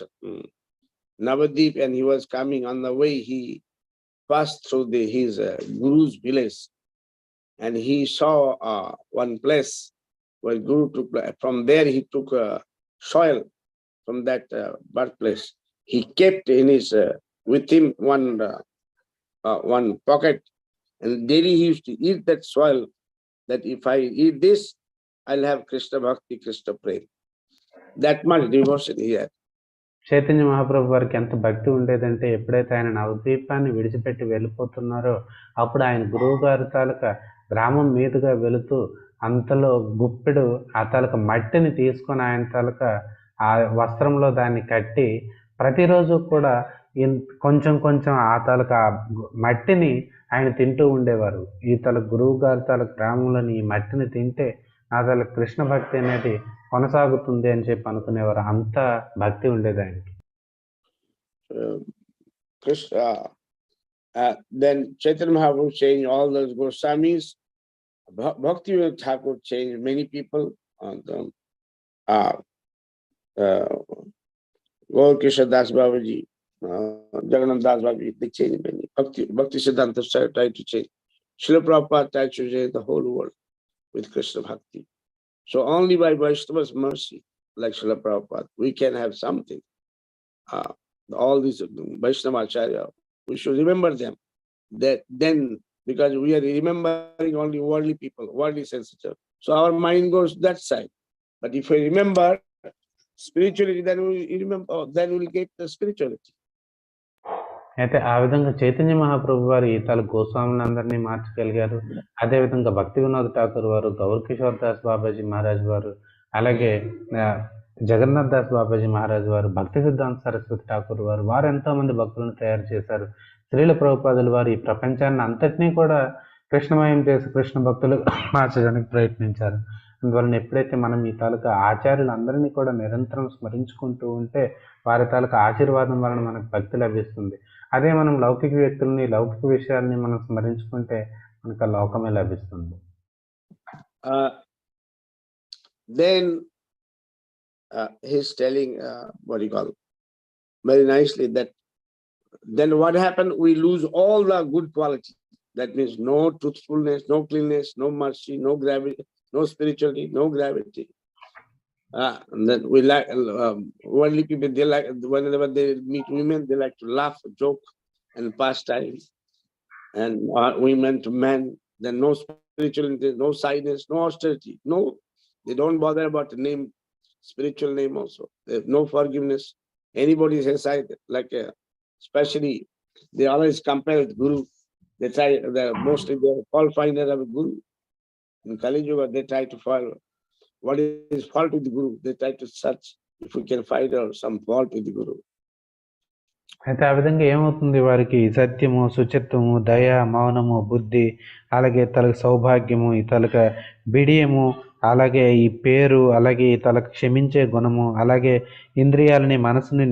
Navadip and he was coming on the way. He passed through his guru's village and he saw one place where Guru took. From there he took soil from that birthplace. He kept in his with him one pocket, and daily he used to eat that soil. That if I eat this, I'll have Krishna Bhakti, Krishna Prem. That much devotion he had. Chaitanya Mahaprabhu వారికి ఎంత భక్తి ఉండేదంటే ఎప్పుడైతే ఆయన నవద్వీపాన్ని విడిచిపెట్టి వెళ్ళిపోతున్నారో అప్పుడు ఆయన గురువు గారి తాలూకా గ్రామం మీదుగా వెళుతూ అంతలో గుప్పెడు ఆ తాలూకా మట్టిని తీసుకొని ఆయన తాలూకా ఆ వస్త్రంలో దాన్ని కట్టి ప్రతిరోజు కూడా కొంచెం కొంచెం ఆ తాలూకా మట్టిని ఆయన తింటూ ఉండేవారు. ఈ గురువు గారి తాలూకా గ్రామంలోని ఈ మట్టిని తింటే నా తాలూకా కృష్ణ భక్తి అనేది కొనసాగుతుంది అని చెప్పి అనుకునేవారు. అంత భక్తి ఉండేది ఆయనకి. Then Chaitanya Mahaprabhu changed all those Goswamis. Bhaktivinoda Thakur changed many people. Gaur Krishna Das Babaji, Jagannath Das Babaji, they changed many. Bhakti Siddhanta tried to change. Srila Prabhupada tried to change the whole world with Krishna Bhakti. So only by Vaishnava's mercy, like Srila Prabhupada, we can have something. All these Vaishnava Acharya, we should remember them. That then, because we are remembering only worldly people, worldly sensitive. So our mind goes that side. But if we remember spirituality, then we remember, then we'll get the spirituality. అయితే ఆ విధంగా చైతన్య మహాప్రభు వారు ఈ గోస్వాములందరినీ మార్చగలిగారు. అదేవిధంగా భక్తి వినోద్ ఠాకూర్ వారు, గౌర్ కిషోర్ దాస్ బాబాజీ మహారాజ్ వారు, అలాగే జగన్నాథ్ దాస్ బాబాజీ మహారాజ్ వారు, భక్తి సిద్ధాంత సరస్వతి ఠాకూర్ వారు, వారు ఎంతో మంది భక్తులను తయారు చేశారు. శ్రీల ప్రభుపాదులు వారు ఈ ప్రపంచాన్ని అంతటినీ కూడా కృష్ణమయం చేసి కృష్ణ భక్తులు మార్చడానికి ప్రయత్నించారు. అందువలన ఎప్పుడైతే మనం ఈ తాలూకా ఆచార్యులందరినీ కూడా నిరంతరం స్మరించుకుంటూ ఉంటే వారి తాలూకా ఆశీర్వాదం వలన మనకు భక్తి లభిస్తుంది. అదే మనం లౌకిక వ్యక్తుల్ని, లౌకిక విషయాల్ని మనం స్మరించుకుంటే మనకు లోకమే లభిస్తుంది. Then he's telling what you call very nicely that then what happened? We lose all the good quality. That means no truthfulness, no cleanness, no mercy, no gravity, no spirituality, no gravity. Then we like worldly people. They like whenever they meet women, they like to laugh, joke, and pass time. And women to men, then no spirituality, no shyness, no austerity. No, they don't bother about the name, spiritual name also. They have no forgiveness. Anybody says like especially they always compare with Guru. They try, mostly they are fault finder of a Guru. In Kali Yuga, they try to find what is fault with the Guru. They try to search if we can find out some fault with the Guru. అయితే ఆ విధంగా ఏమవుతుంది, వారికి సత్యము, శుచిత్వము, దయ, మౌనము, బుద్ధి, అలాగే తలకు సౌభాగ్యము, ఈ తలక బిడియము, అలాగే ఈ పేరు, అలాగే ఈ తలకు క్షమించే గుణము, అలాగే ఇంద్రియాలని మనసుని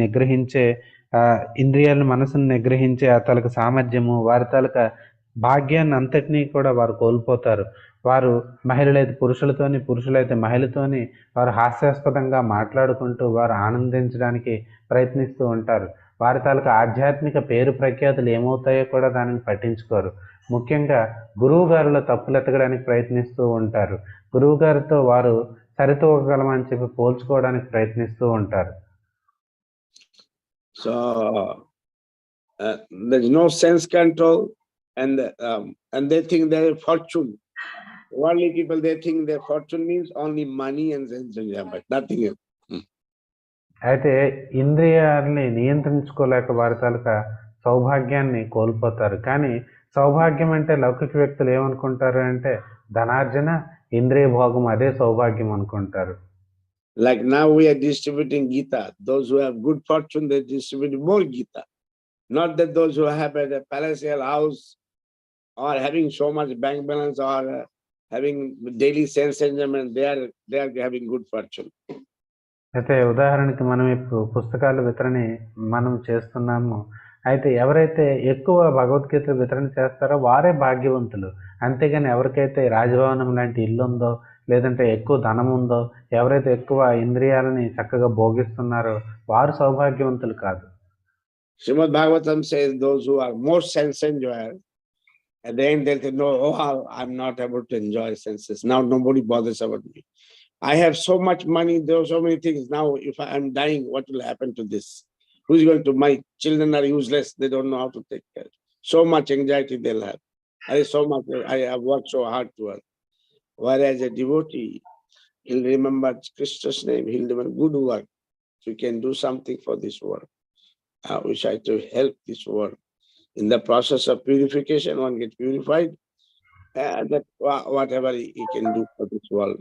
నిగ్రహించే ఆ తలకు సామర్థ్యము, వారి తలక భాగ్యాన్ని అంతటినీ కూడా వారు కోల్పోతారు. వారు మహిళలైతే పురుషులతోని, పురుషులైతే మహిళతోని వారు హాస్యాస్పదంగా మాట్లాడుకుంటూ వారు ఆనందించడానికి ప్రయత్నిస్తూ ఉంటారు. వారి తాలూకా ఆధ్యాత్మిక పేరు ప్రఖ్యాతులు ఏమవుతాయో కూడా దానిని పట్టించుకోరు. ముఖ్యంగా గురువు గారిలో తప్పులు ఎతకడానికి ప్రయత్నిస్తూ ఉంటారు. గురువు గారితో వారు సరితూగగలమని చెప్పి పోల్చుకోవడానికి ప్రయత్నిస్తూ ఉంటారు. So there is no sense control, and they think their fortune. Worldly people, they think their fortune means only money and sense enjoyment, nothing else. అయితే ఇంద్రియాలని నియంత్రించుకోలేక వారి తాలూకా సౌభాగ్యాన్ని కోల్పోతారు. కానీ సౌభాగ్యం అంటే లౌకిక వ్యక్తులు ఏమనుకుంటారు అంటే ధనార్జన, ఇంద్రియ భోగం అదే సౌభాగ్యం అనుకుంటారు. Like now we are distributing Gita. Those who have good fortune, they distribute more Gita. Not that those who have a palatial house or having so much bank balance or having daily sense enjoyment, they are having good fortune. అయితే ఉదాహరణకి మనం ఇప్పుడు పుస్తకాల వితరణ మనం చేస్తున్నాము. అయితే ఎవరైతే ఎక్కువ భగవద్గీత వితరణ చేస్తారో వారే భాగ్యవంతులు. అంతేగాని ఎవరికైతే రాజభవనం లాంటి ఇల్లుందో, లేదంటే ఎక్కువ ధనం ఉందో, ఎవరైతే ఎక్కువ ఇంద్రియాలని చక్కగా భోగిస్తున్నారో వారు సౌభాగ్యవంతులు కాదు. Srimad Bhagavatam says those who are more sense enjoyers, at the end they'll say, no, I'm not able to enjoy senses. Now nobody bothers about me. I have so much money, there are so many things. Now if I'm dying, what will happen to this? Who's going to, my children are useless, they don't know how to take care. So much anxiety they'll have. So much, I have worked so hard to earn. Whereas a devotee, he'll remember Krishna's name, he'll remember good work. So you can do something for this world. We try to help this world. In the process of purification, one gets purified, that whatever he can do for this world,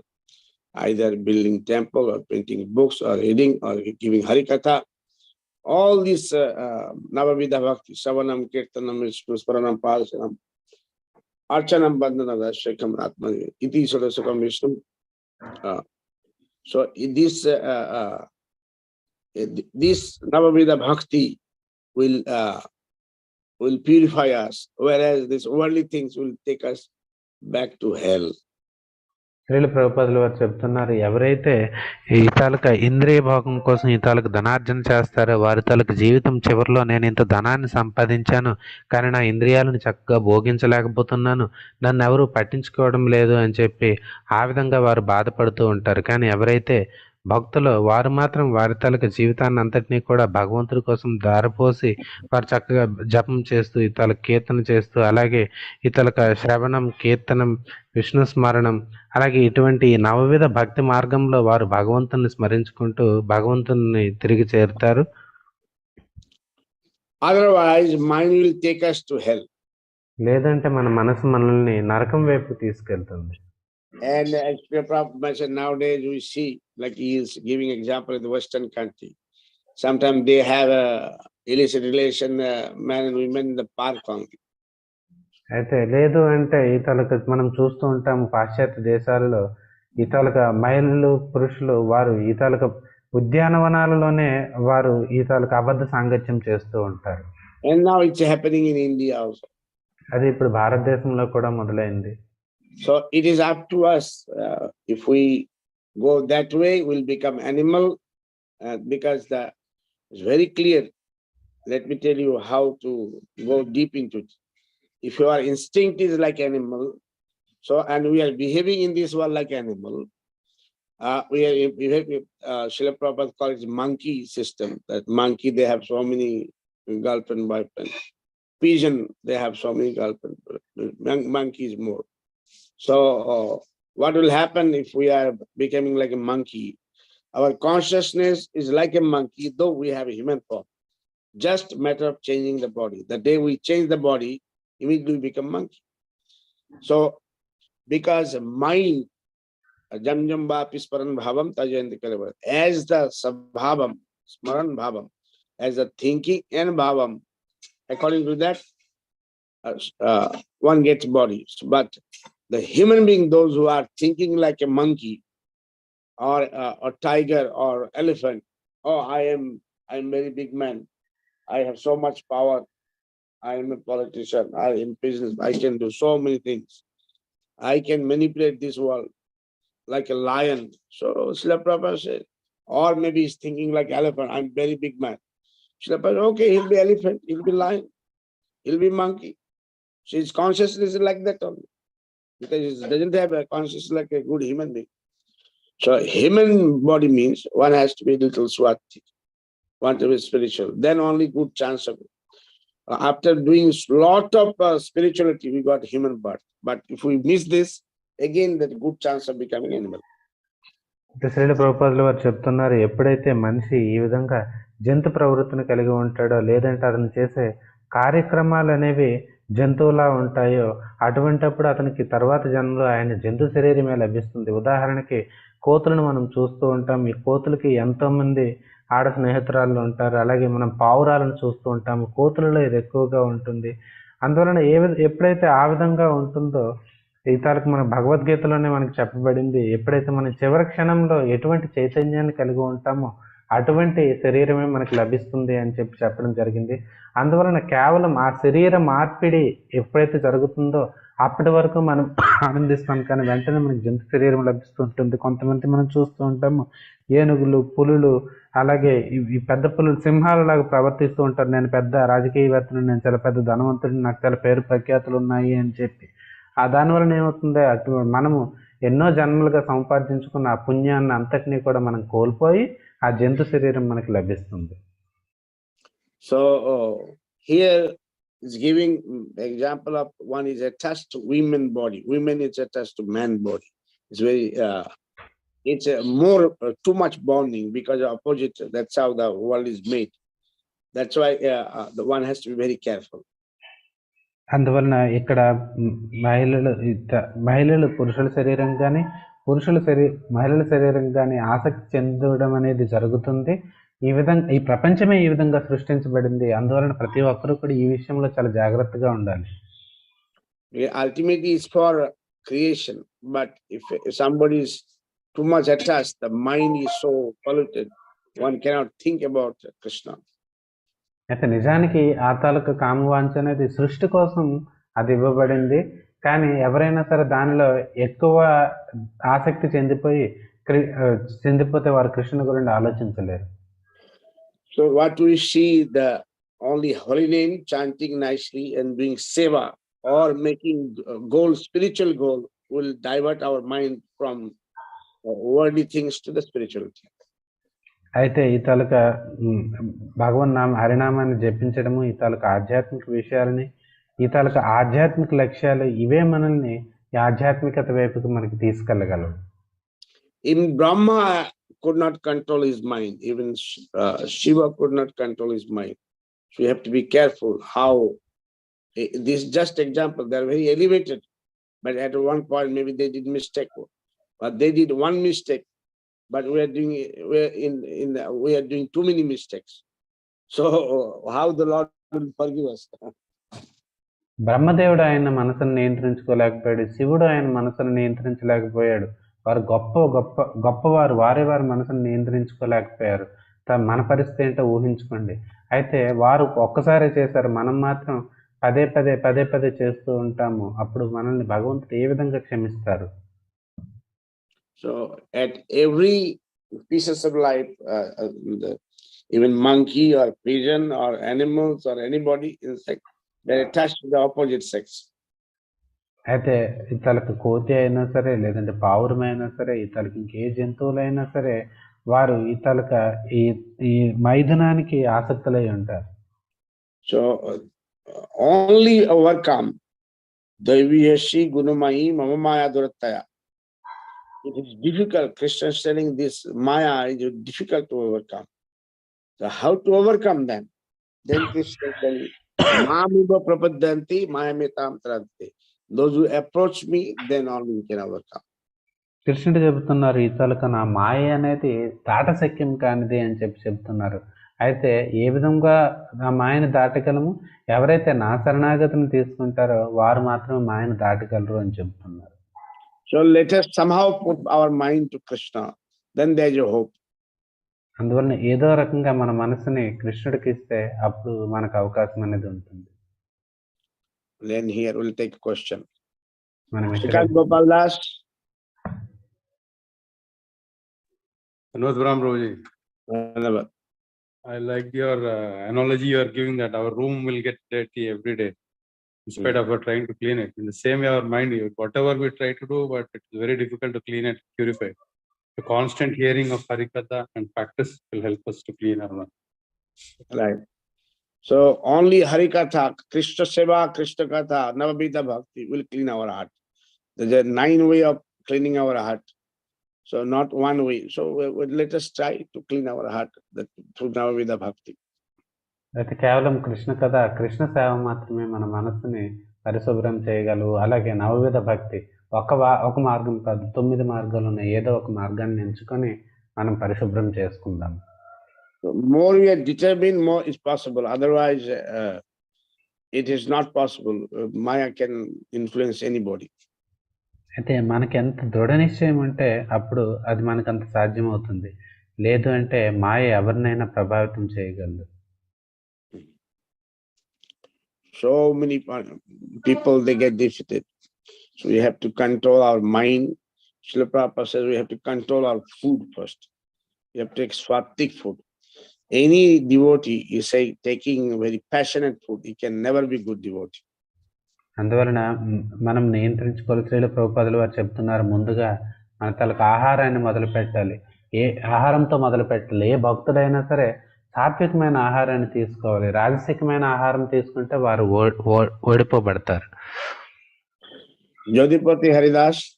either building temple or printing books or reading or giving harikatha, all these Navavidha Bhakti, Savanam, Kirtanam, Sparanam, Pasanam, Archanam, Bandhanam, Rashekam, Atmani, Iti Sadasakam Vishnu. So this Navavidha Bhakti will purify us, whereas these worldly things will take us back to hell. Srila ప్రభుపాదులు వారు చెప్తున్నారు, ఎవరైతే ఈ తాలూకా ఇంద్రియ భోగం కోసం ఈ తాలూకు ధనార్జన చేస్తారో వారి తాలూకు జీవితం చివరిలో నేను ఇంత ధనాన్ని సంపాదించాను కానీ నా ఇంద్రియాలను చక్కగా భోగించలేకపోతున్నాను, నన్ను ఎవరు పట్టించుకోవడం లేదు అని చెప్పి ఆ విధంగా వారు బాధపడుతూ ఉంటారు. కానీ ఎవరైతే భక్తులు వారు మాత్రం వారి తాలూకా జీవితాన్ని అంతటినీ కూడా భగవంతుడి కోసం దారిపోసి వారు చక్కగా జపం చేస్తూ ఈ తాలూకు కీర్తన చేస్తూ అలాగే ఈ తాలూకా శ్రవణం, కీర్తనం, విష్ణు స్మరణం అలాగే ఇటువంటి నవవిధ భక్తి మార్గంలో వారు భగవంతుని స్మరించుకుంటూ భగవంతుని తిరిగి చేరుతారు. Otherwise, mind will take us to hell. లేదంటే మన మనసు మనల్ని నరకం వైపు తీసుకెళ్తుంది. And as Prabhupada mentioned, nowadays we see, like he is giving example in the Western country, sometimes they have a illicit relation, man and women in the park only. అయితే లేదు అంటే ఈ తాలూకా మనం చూస్తూ ఉంటాము పాశ్చాత్య దేశాలలో ఈ తాలూకా మహిళలు, పురుషులు వారు ఈ తాలూకా ఉద్యానవనాలలోనే వారు ఈ తాలూకా అబద్ధ సాంగత్యం చేస్తూ ఉంటారు. And now it's happening in India also. అది ఇప్పుడు భారతదేశంలో కూడా మొదలైంది. So it is up to us. If we go that way, we'll become animal, because it's very clear. Let me tell you how to go deep into it. If your instinct is like animal, so and we are behaving in this world like animal, we are behaving. Srila Prabhupada calls it monkey system. That monkey, they have so many girlfriend, boyfriend. Pigeon, they have so many girlfriend. Monkeys more. So what will happen if we are becoming like a monkey? Our consciousness is like a monkey, though we have a human form. Just matter of changing the body. The day we change the body, immediately we become monkey. So because mind, jam jam vapi smaran bhavam tajayanti kalavar, as the sabhavam, smaran bhavam, as the thinking and bhavam, according to that, one gets bodies. But the human being, those who are thinking like a monkey or a tiger or elephant, oh, I'm very big man, I have so much power, I am a politician, I am in business, I can do so many things, I can manipulate this world like a lion. So Srila Prabhupada said, or maybe he's thinking like elephant, I'm very big man. Srila Prabhupada, okay, he'll be elephant, he'll be lion, he'll be monkey. So his consciousness is like that only, because he doesn't have a consciousness like a good human being. So human body means one has to be a little swati, want to be spiritual, then only good chance of it. After doing lot of spirituality, we got human birth. But if we miss this, again, that good chance of becoming animal. Srila ప్రభుపాదులు వారు చెప్తున్నారు, ఎప్పుడైతే మనిషి ఈ విధంగా జంతు ప్రవృత్తిని కలిగి ఉంటాడో లేదంటే అతను చేసే కార్యక్రమాలు అనేవి జంతువులా ఉంటాయో అటువంటప్పుడు అతనికి తర్వాత జన్మలో ఆయన జంతు శరీరమే లభిస్తుంది. ఉదాహరణకి కోతులను మనం చూస్తూ ఉంటాం. ఈ కోతులకి ఎంతోమంది ఆడ స్నేహితురాళ్ళు ఉంటారు. అలాగే మనం పావురాలను చూస్తూ ఉంటాము. కోతులలో ఇది ఎక్కువగా ఉంటుంది. అందువలన ఎప్పుడైతే ఆ విధంగా ఉంటుందో ఈ తాలూకు మన భగవద్గీతలోనే మనకి చెప్పబడింది, ఎప్పుడైతే మనం చివరి క్షణంలో ఎటువంటి చైతన్యాన్ని కలిగి ఉంటామో అటువంటి శరీరమే మనకు లభిస్తుంది అని చెప్పడం జరిగింది. అందువలన కేవలం ఆ శరీర మార్పిడి ఎప్పుడైతే జరుగుతుందో అప్పటి వరకు మనం ఆనందిస్తాం, కానీ వెంటనే మనకి జంతు శరీరం లభిస్తుంటుంది. కొంతమంది మనం చూస్తూ ఉంటాము, ఏనుగులు, పులులు, అలాగే ఈ పెద్ద పులులు సింహాలలాగా ప్రవర్తిస్తూ ఉంటారు. నేను పెద్ద రాజకీయవేత్తను, నేను చాలా పెద్ద ధనవంతుడిని, నాకు చాలా పేరు ప్రఖ్యాతులు ఉన్నాయి అని చెప్పి. ఆ దానివలన ఏమవుతుంది, అటు మనము ఎన్నో జన్మలుగా సంపాదించుకున్న ఆ పుణ్యాన్ని అంతటినీ కూడా మనం కోల్పోయి ఆ జంతు శరీరం మనకి లభిస్తుంది. So here is giving example of one is attached to women body. Women is attached to man body. It's very it's more too much bonding because of opposite. That's how the world is made. That's why the one has to be very careful. అందువలన ఇక్కడ మహిళలు పురుషుల శరీరం కానీ మహిళల శరీరం కానీ ఆసక్తి చెందడం అనేది జరుగుతుంది. ఈ ప్రపంచమే ఈ విధంగా సృష్టించబడింది. అందువలన ప్రతి ఒక్కరూ కూడా ఈ విషయంలో చాలా జాగ్రత్తగా ఉండాలి. Ultimately is for creation, but if somebody is too much attached, the mind is so polluted, one cannot think about Krishna. అయితే నిజానికి ఆ తాలూకు కామవాంఛ అనేది సృష్టి కోసం అది ఇవ్వబడింది, కానీ ఎవరైనా సరే దానిలో ఎక్కువ ఆసక్తి చెందిపోతే వారు కృష్ణుని గురించి ఆలోచించలేరు. So what we see, the only holy name, chanting nicely and doing seva or making goal, spiritual goal, will divert our mind from worldly things to the spirituality. అయితే ఈ తాలూక హరినామాన్ని జపించడము, ఈ తాలూక ఆధ్యాత్మిక విషయాలని, ఈ తాలూక ఆధ్యాత్మిక లక్ష్యాలు, ఇవే మనల్ని ఈ ఆధ్యాత్మికత వైపుకి మనకి తీసుకెళ్ళగలవు. Even Brahma could not control his mind. Even Shiva could not control his mind. So you have to be careful how this just example. They are very elevated, but at one point maybe they did mistake, but they did one mistake. But we are doing too many mistakes. So how the Lord will forgive us? బ్రహ్మదేవుడు ఆయన మనసును నియంత్రించుకోలేకపోయాడు, శివుడు ఆయన మనసును నియంత్రించలేకపోయాడు. వారు గొప్పవారు, వారి మనసును నియంత్రించుకోలేకపోయారు. మన పరిస్థితి ఏంటో ఊహించుకోండి. అయితే వారు ఒక్కసారే చేశారు, మనం మాత్రం పదే పదే చేస్తూ ఉంటాము. అప్పుడు మనల్ని భగవంతుడు ఏ విధంగా క్షమిస్తారు? So at every pieces of life, even monkey or pigeon or animals or anybody, insect, they're attached to the opposite sex. అయితే ఇతలకు కోతి అయినా సరే, లేదంటే పావురమైనా సరే, ఇతలకు ఇంకే జంతువులైనా సరే, వారు ఇతలక ఈ మైథునానికి ఆసక్తులై ఉంటారు. So only overcome Daiviyashi Gunamayi Mamamaya Durataya. It is difficult. Krishna is telling this Maya is difficult to overcome. So how to overcome them? Then Krishna is telling Mamiva Prapadyanti Mayamitam Taranti. Those who approach me, then only we can overcome. కృష్ణుడు చెబుతున్నారు, ఇతలకు నా మాయ అనేది దాటశక్యం కానిది అని చెప్తున్నారు. అయితే ఏ విధంగా ఆ మాయను దాటగలము? ఎవరైతే నా శరణాగతిని తీసుకుంటారో వారు మాత్రమే మాయను దాటగలరు అని చెబుతున్నారు. So let us somehow put our mind to Krishna, then there is a hope. అందువలన ఏదో రకంగా మన మనసుని కృష్ణుడికి ఇస్తే అప్పుడు మనకు అవకాశం అనేది ఉంటుంది. Then here we'll take a question. మనం Gopal Das. Anod Brahmji, I like your analogy you are giving, that our room will get dirty every day in spite of our trying to clean it. In the same way, our mind, whatever we try to do, but it's very difficult to clean it, purify it. The constant hearing of Harikatha and practice will help us to clean our mind. Right. So only Harikatha, Krishna Seva, Krishna Katha, Navabhita Bhakti will clean our heart. There's a 9 way of cleaning our heart. So not one way. So let us try to clean our heart through Navabhita Bhakti. అయితే కేవలం కృష్ణ కథ, కృష్ణ సేవ మాత్రమే మన మనస్సుని పరిశుభ్రం చేయగలవు. అలాగే నవవిధ భక్తి, ఒక మార్గం కాదు, 9 మార్గాలు ఉన్నాయి. ఏదో ఒక మార్గాన్ని ఎంచుకొని మనం పరిశుభ్రం చేసుకుందాం. More we are determined, more is possible. Otherwise, it is not possible. Maya can influence anybody. అయితే మనకి ఎంత దృఢ నిశ్చయం ఉంటే అప్పుడు అది మనకంత సాధ్యమవుతుంది. లేదు అంటే మాయ ఎవరినైనా ప్రభావితం చేయగలదు. So many people, they get defeated. So we have to control our mind. Srila Prabhupada says we have to control our food first. We have to take swatik food. Any devotee, you say, taking very passionate food, he can never be good devotee. అందువలన మనం నియంత్రించుకోవాలి. శ్రీల ప్రభుపాదులు వారు చెప్తున్నారు, ముందుగా మన తలకు ఆహారాన్ని మొదలు పెట్టాలి. ఏ ఆహారంతో మొదలు పెట్టాలి? ఏ భక్తుడైనా సరే సాత్వికమైన ఆహారాన్ని తీసుకోవాలి. రాజసికమైన ఆహారం తీసుకుంటే వారు ఓడిపోబడతారు. Jodhipati Haridas.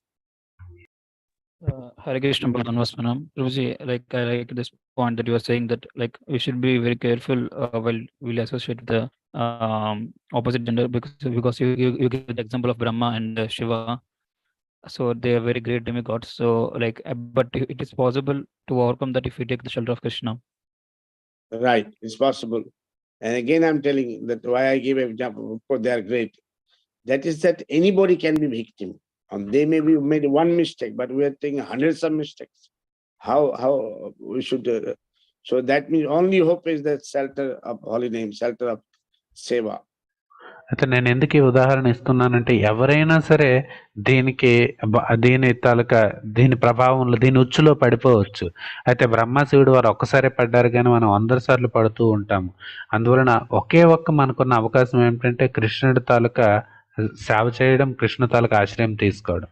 Hare Krishna Bhaganvasmanam. Prabhuji, like I like this point that you are saying that like we should be very careful while we'll associate with the opposite gender, because you give the example of Brahma and Shiva. So they are very great demigods. So like, but it is possible to overcome that if we take the shelter of Krishna. Right, it's possible. And again, I'm telling you that why I give an example. Of course, they are great. That is that anybody can be victim. And they may be made one mistake, but we are taking hundreds of mistakes. How we should? So that means only hope is that shelter of holy name, shelter of seva. అయితే నేను ఎందుకు ఈ ఉదాహరణ ఇస్తున్నానంటే, ఎవరైనా సరే దీని ప్రభావంలో, దీని ఉచ్చులో పడిపోవచ్చు. అయితే బ్రహ్మశివుడు వారు ఒక్కసారి పడ్డారు, కానీ మనం 100 సార్లు పడుతూ ఉంటాము. అందువలన ఒకే మనకున్న అవకాశం ఏమిటంటే కృష్ణుడి తాలూకా సేవ చేయడం, కృష్ణ తాలూకా ఆశ్రయం తీసుకోవడం.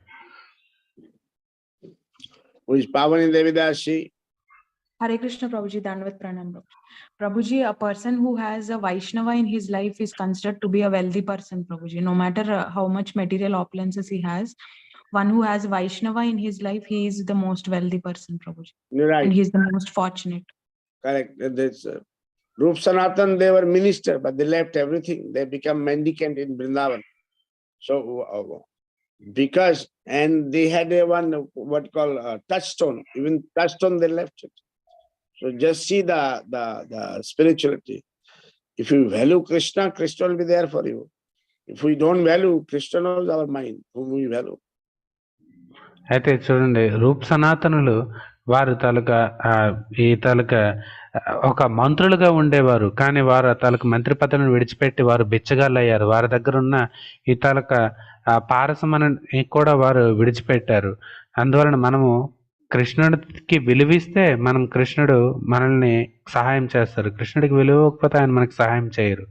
Hare Krishna Prabhuji, Dandavat Pranam Prabhuji. A person who has a Vaishnava in his life is considered to be a wealthy person, Prabhuji. No matter how much material opulences he has, one who has Vaishnava in his life, he is the most wealthy person, Prabhuji. You're right. And he is the most fortunate. Correct. This Rup Sanatan, they were minister, but they left everything. They become mendicant in Vrindavan. So because, and they had a one what called touchstone. Even touchstone they left it. So just see the spirituality. If you value Krishna, Krishna will be there for you. If we don't value, Krishna knows our mind, whom we value. అయితే చూడండి, రూప్ సనాతనులు వారు ఈ ఒక మంత్రులుగా ఉండేవారు. కానీ వారు తాలూకు మంత్రి పదవిని విడిచిపెట్టి వారు బిచ్చగాళ్ళయ్యారు. వారి దగ్గర ఉన్న ఈ పారసమని కూడా వారు విడిచిపెట్టారు. అందువలన మనము కృష్ణుడికి విలువిస్తే కృష్ణుడు మనల్ని సహాయం చేస్తారు. కృష్ణుడికి విలువకపోతే ఆయన మనకి సహాయం చేయరు.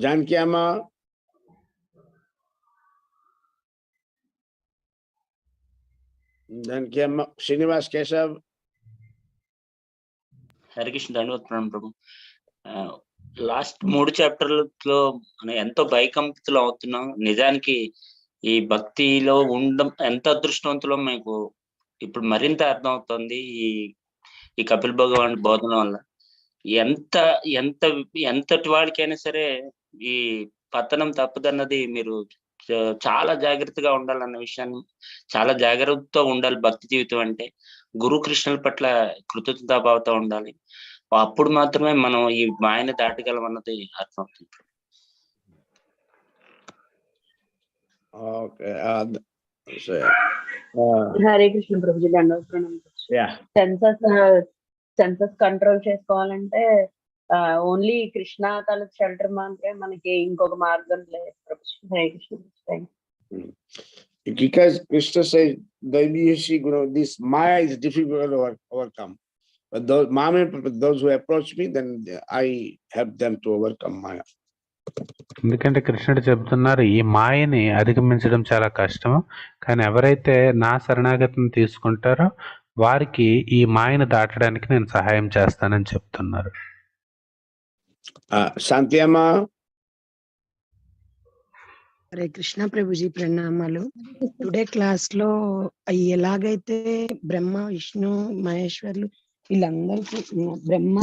జానకి అమ్మ, శ్రీనివాస్ కేశవ్. హరికృష్ణ దండవత్ ప్రణామం ప్రభు. లాస్ట్ 3 చాప్టర్లలో మనం ఎంతో భయకంపితులు అవుతున్నాం. నిజానికి ఈ భక్తిలో ఉండడం ఎంత అదృష్టవంతులో మీకు ఇప్పుడు మరింత అర్థం అవుతుంది. ఈ కపిల్ భగవాన్ బోధన వల్ల ఎంతటి వాడికైనా సరే ఈ పతనం తప్పదన్నది మీరు చాలా జాగ్రత్తగా ఉండాలన్న విషయాన్ని, చాలా జాగ్రత్తతో ఉండాలి. భక్తి జీవితం అంటే గురు కృష్ణుల పట్ల కృతజ్ఞతాభావంతో ఉండాలి. అప్పుడు మాత్రమే మనం ఈ మాయని దాటగలం అన్నది అర్థం అవుతుంది. హరే కృష్ణ ప్రభుజీ, సెన్సస్ కంట్రోల్ చేసుకోవాలంటే ఓన్లీ కృష్ణ తాలూకు షెల్టర్ మాత్రమే, మనకి ఇంకొక మార్గం లేదు Prabhuji. Hare Krishna. Because Krishna says this Maya is difficult to overcome. But those who approach me, then I help them to overcome Maya. ఎందుకంటే కృష్ణుడు చెబుతున్నారు, ఈ మాయని అధిగమించడం చాలా కష్టం, కానీ ఎవరైతే నా శరణాగతిని తీసుకుంటారో వారికి ఈ మాయను దాటడానికి నేను సహాయం చేస్తానని చెప్తున్నారు. శాంతియమ్మ. హరే కృష్ణ ప్రభుజీ, ప్రణామాలు. టుడే క్లాస్ లో ఎలాగైతే బ్రహ్మ, విష్ణు, మహేశ్వరులు వీళ్ళందరికీ, బ్రహ్మ,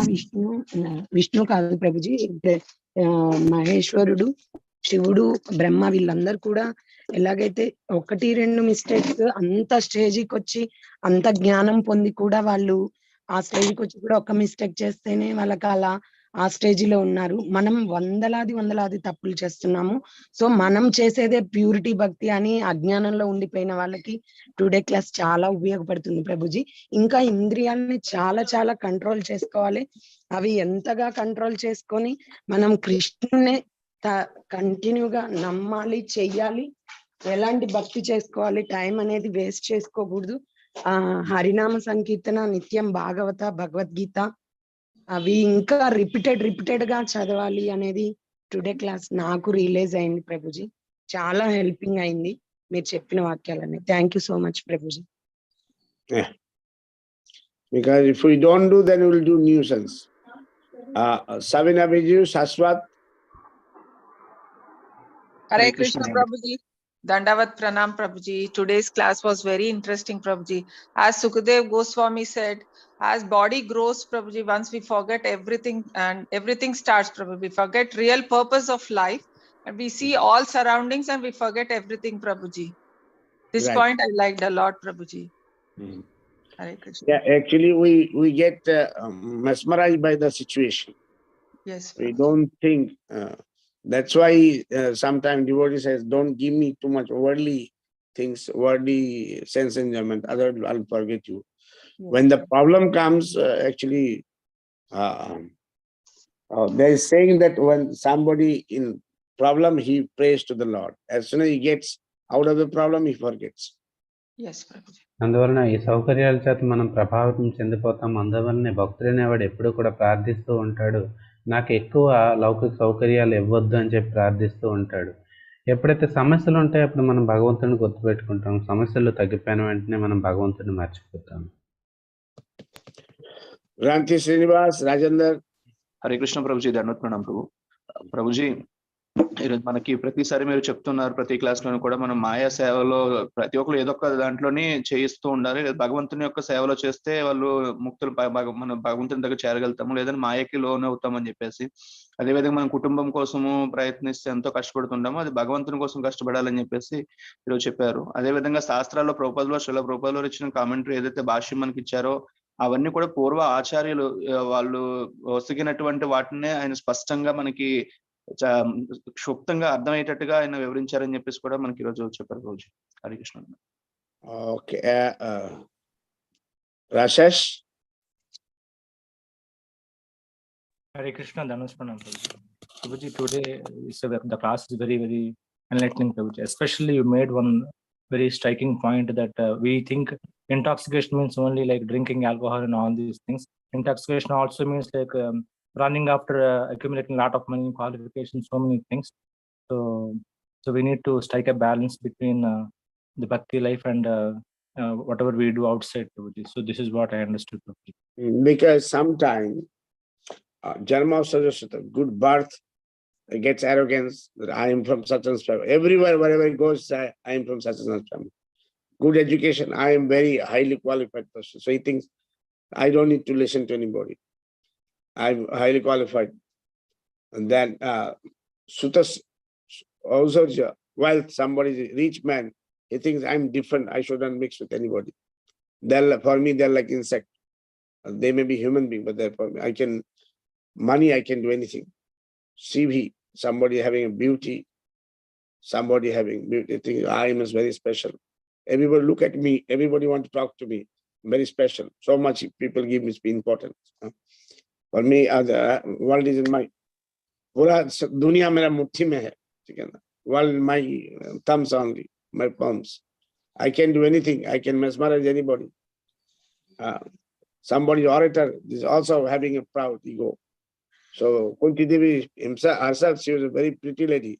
విష్ణు కాదు ప్రభుజీ, మహేశ్వరుడు, శివుడు, బ్రహ్మ వీళ్ళందరూ కూడా ఎలాగైతే 1-2 మిస్టేక్స్ అంత స్టేజ్కి వచ్చి అంత జ్ఞానం పొంది కూడా వాళ్ళు ఆ స్టేజ్కి వచ్చి కూడా ఒక మిస్టేక్ చేస్తేనే వాళ్ళకి అలా ఆ స్టేజిలో ఉన్నారు. మనం వందలాది తప్పులు చేస్తున్నాము. సో మనం చేసేదే ప్యూరిటీ భక్తి అని అజ్ఞానంలో ఉండిపోయిన వాళ్ళకి టుడే క్లాస్ చాలా ఉపయోగపడుతుంది ప్రభుజీ. ఇంకా ఇంద్రియాలని చాలా కంట్రోల్ చేసుకోవాలి. అవి ఎంతగా కంట్రోల్ చేసుకొని మనం కృష్ణునే కంటిన్యూగా నమ్మాలి, చెయ్యాలి. ఎలాంటి భక్తి చేసుకోవాలి, టైం అనేది వేస్ట్ చేసుకోకూడదు. హరినామ సంకీర్తన, నిత్యం భాగవత, భగవద్గీత అవి ఇంకా రిపీటెడ్ గా చదవాలి అనేది టుడే క్లాస్ నాకు రిలీజ్ అయింది ప్రభుజీ. చాలా హెల్పింగ్ అయింది మీరు చెప్పిన వాక్యాలని. Thank you so much Prabhuji. Because if we don't do, then we will do nuisance. Savina Biju, Shashwat. Hare Krishna Prabhuji. Dandavat Pranam Prabhuji. Today's class was very interesting Prabhuji. As Sukadev Goswami said, as body grows Prabhuji, once we forget everything and everything starts Prabhuji. We forget real purpose of life and we see all surroundings and we forget everything Prabhuji. This Right. point I liked a lot Prabhuji. Hare Krishna. Yeah, actually we get mesmerized by the situation. Yes. We Prabhuji. don't think. That's why sometimes devotee says, don't give me too much worldly things, worldly sense enjoyment, otherwise I'll forget you. Yes. When the problem comes, actually, there is saying that when somebody in problem, he prays to the Lord. As soon as he gets out of the problem, he forgets. Yes, Prabhuji. అందువలన ఈ సౌకర్యాల చేత మనం ప్రభావితం చెందిపోతాం. అందువలనే భక్తుడనేవాడు ఎప్పుడూ కూడా ప్రార్థిస్తూ ఉంటాడు, నాకు ఎక్కువ లౌకిక సౌకర్యాలు ఇవ్వద్దు అని చెప్పి ప్రార్థిస్తూ ఉంటాడు. ఎప్పుడైతే సమస్యలు ఉంటాయో అప్పుడు మనం భగవంతుడిని గుర్తుపెట్టుకుంటాం. సమస్యలు తగ్గిపోయిన వెంటనే మనం భగవంతుడిని మర్చిపోతాం. Ranti Srinivas, Rajendra. Hare Krishna Prabhuji, దండవత్ ప్రణాం ప్రభు. ప్రభుజీ, ఈరోజు మనకి ప్రతిసారి మీరు చెప్తున్నారు, ప్రతి క్లాస్ లోనూ కూడా మనం మాయా సేవలో ప్రతి ఒక్కరు ఏదో ఒక దాంట్లోని చేయిస్తూ ఉండాలి. భగవంతుని యొక్క సేవలో చేస్తే వాళ్ళు ముక్తులు మనం భగవంతుని దగ్గర చేరగలుగుతాము, లేదంటే మాయకి లోన్ అవుతామని చెప్పేసి. అదేవిధంగా మనం కుటుంబం కోసము ప్రయత్నిస్తే ఎంతో కష్టపడుతుంటాము, అది భగవంతుని కోసం కష్టపడాలని చెప్పేసి ఈరోజు చెప్పారు. అదేవిధంగా శాస్త్రాల్లో శ్రీల ప్రభుపాదులు ఇచ్చిన కామెంటరీ ఏదైతే భాష్యం మనకి ఇచ్చారో అవన్నీ కూడా పూర్వ ఆచార్యులు వాళ్ళు వసిగినటువంటి వాటినే ఆయన స్పష్టంగా మనకి క్షుప్తంగా అర్థమయ్యేటట్టుగా ఆయన వివరించారని చెప్పేసి కూడా మనకి ఈరోజు చెప్పారు రోజు. Hare Krishna. Okay, Rashesh. Hare Krishna, Dhanush Pranam Prabhuji. Today the class is very enlightening Prabhuji. Especially you made one very striking point that we think intoxication means only like drinking alcohol and all these things. Intoxication also means like running after accumulating a lot of money, qualifications, so many things. So we need to strike a balance between the bhakti life and whatever we do outside Prabhuji. So this is what I understood Prabhuji. Because sometimes Janma Sajasata, good birth, gets arrogance that I am from such and such family. Everywhere, wherever it goes, I am from such and such family. Good education, I am very highly qualified person. So he thinks I don't need to listen to anybody. I'm highly qualified. And then Sutas also wealth, somebody is a rich man, he thinks I'm different, I shouldn't mix with anybody. For me, they're like insect. They may be human being, but they're for me. Money, I can do anything. CV, somebody having a beauty, somebody having beauty, think I am very special. Everybody look at me, everybody want to talk to me, very special. So much people give me importance. For me, the world is in my, pura dunya mera muthi mein hai, theek hai na. World in my thumbs only, my palms. I can do anything, I can mesmerize anybody. Somebody orator is also having a proud ego. So Kunti Devi herself, she was a very pretty lady.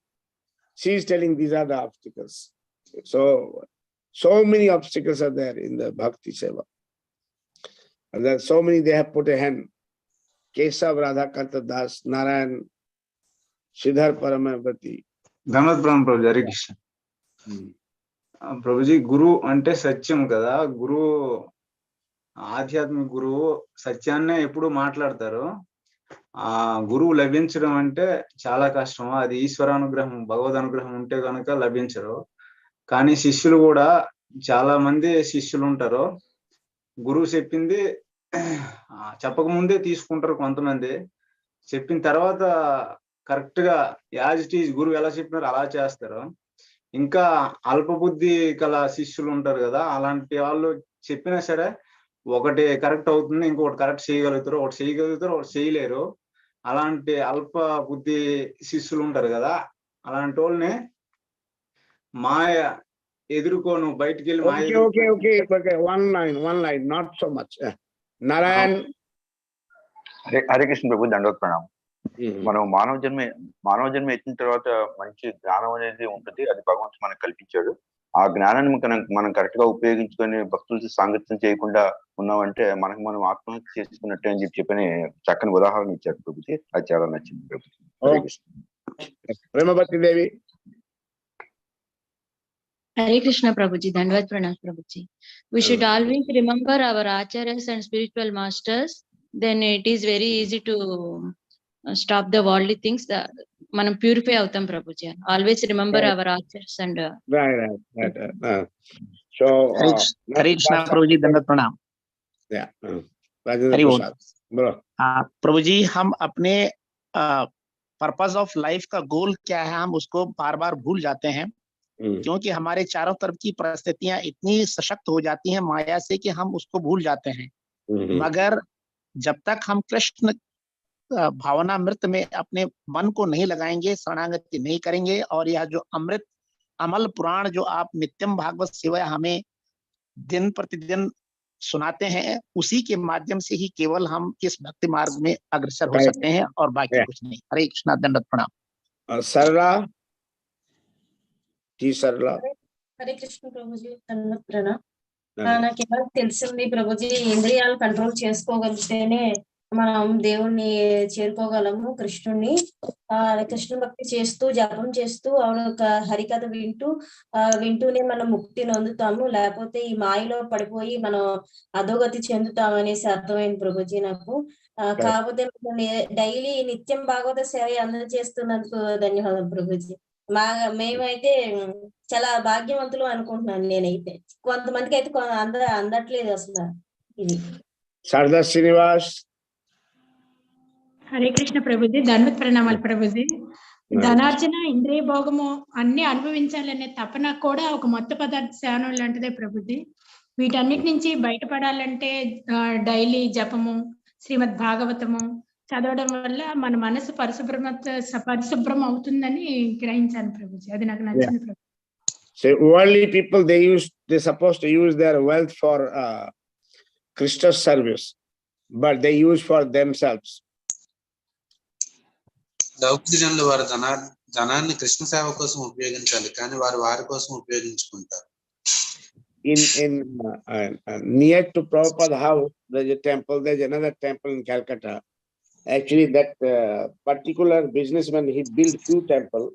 She is telling these are the obstacles. So many obstacles are there in the Bhakti Seva. And there are so many, they have put a hand. Kesav, Radhakanta Das, Narayan, Sridhar Paramavati. ధన్యవాద ప్రభు. హరే కృష్ణ. ప్రభుజీ, గురువు అంటే సత్యం కదా. గురువు, ఆధ్యాత్మిక గురువు సత్యాన్నే ఎప్పుడు మాట్లాడతారు. ఆ గురువు లభించడం అంటే చాలా కష్టం. అది ఈశ్వరానుగ్రహం, భగవద్ అనుగ్రహం ఉంటే కనుక లభించరు. కానీ శిష్యులు కూడా చాలా మంది శిష్యులు ఉంటారు. గురువు చెప్పింది చెప్పకముందే తీసుకుంటారు కొంతమంది. చెప్పిన తర్వాత కరెక్ట్ గా యాజ్ ఇట్ ఈజ్ గురువు ఎలా చెప్పినారో అలా చేస్తారు. ఇంకా అల్పబుద్ధి గల శిష్యులు ఉంటారు కదా, అలాంటి వాళ్ళు చెప్పినా సరే ఒకటి కరెక్ట్ అవుతుంది, ఇంకొకటి కరెక్ట్ చేయగలుగుతారు, ఒకటి చేయలేరు. అలాంటి అల్ప బుద్ధి శిష్యులు ఉంటారు కదా, అలాంటి వాళ్ళని మాయ ఎదుర్కోను బయటికి వెళ్ళి మాయ Okay. One line, not so much. Narayan. Hare Krishna ప్రభు, దండోత్ ప్రణామం. మనం మానవ జన్మ ఎత్తిన తర్వాత మంచి జ్ఞానం అనేది ఉంటుంది, అది భగవంతుడు మనకు కల్పించాడు. ఆ జ్ఞానాన్ని మనం కరెక్ట్ గా ఉపయోగించుకొని భక్తులతో సాంగత్యం చేయకుండా ఉన్నామంటే మనకు మనం ఆత్మహత్య చేసుకున్నట్టే అని చెప్పని చక్కని ఉదాహరణ ఇచ్చారు ప్రభుజీ. అది చాలా నచ్చింది ప్రభుజీ. ప్రేమవతి దేవి. Hare Krishna Prabhuji, Dandavad Pranam Prabhuji. We should always remember our acharyas and spiritual masters. Then it is very easy to stop the worldly things. Manam purify avutam Prabhuji. Always remember our acharyas and. Right. So. Hare Krishna Prabhuji, Dandavad Pranam. Yeah. प्रभुजी, हम अपने purpose of life का गोल क्या है, हम उसको बार बार भूल जाते हैं, क्योंकि हमारे चारों तरफ की परिस्थितियां इतनी सशक्त हो जाती हैं माया से कि हम उसको भूल जाते हैं। मगर जब तक हम कृष्ण भावना मृत में अपने मन को नहीं लगाएंगे, शरणागति नहीं करेंगे, और यह जो अमृत अमल पुराण जो आप नित्यम भागवत सेवा हमें दिन प्रतिदिन सुनाते हैं, उसी के माध्यम से ही केवल हम इस भक्ति मार्ग में अग्रसर हो सकते हैं और बाकी कुछ नहीं। हरे कृष्णा, दंडवत प्रणाम। सरला जी, सरला। హరే కృష్ణ ప్రభుజీ, దండవత్ ప్రణామం. నాకేమో తెలిసింది ప్రభుజీ, ఇంద్రియాలు కంట్రోల్ చేసుకోగలిగితేనే మనం దేవుణ్ణి చేరుకోగలము, కృష్ణుణ్ణి. కృష్ణ భక్తి చేస్తూ జపం చేస్తూ హరికథ వింటూనే మనం ముక్తిని అందుతాము, లేకపోతే ఈ మాయలో పడిపోయి మనం అధోగతి చెందుతాం అనేసి అర్థమైంది ప్రభుజీ నాకు. కాకపోతే డైలీ నిత్యం భాగవత సేవ అందజేస్తున్నందుకు ధన్యవాదాలు ప్రభుజీ. మేమైతే చాలా భాగ్యవంతులు అనుకుంటున్నాను నేనైతే. కొంతమందికి అయితే అందట్లేదు అసలు ఇది. శారదా శ్రీనివాస్. హరే కృష్ణ ప్రభుజీ, దండవత్ ప్రణామాలు ప్రభుజీ. ధనార్జన, ఇంద్రియ భోగము అన్ని అనుభవించాలనే తపన కూడా ఒక మొత్త పదార్థ సేవనం లాంటిదే ప్రభుజీ. వీటన్నిటి నుంచి బయటపడాలంటే డైలీ జపము, శ్రీమద్ భాగవతము చదవడం వల్ల మన మనసు పరిశుభ్రం అవుతుందని గ్రహించాను ప్రభుజీ. అది నాకు నచ్చింది Prabhuji. So worldly people, they're supposed to use their wealth for Krishna's service, but they use for themselves. లౌకిక జనులు వారి ధనాన్ని కృష్ణ సేవ కోసం ఉపయోగించాలి, కానీ వారి కోసం ఉపయోగించుకుంటారు. In near to Prabhupada house, there's a temple. There's another temple in Calcutta. Actually, that particular businessman, he built few temples.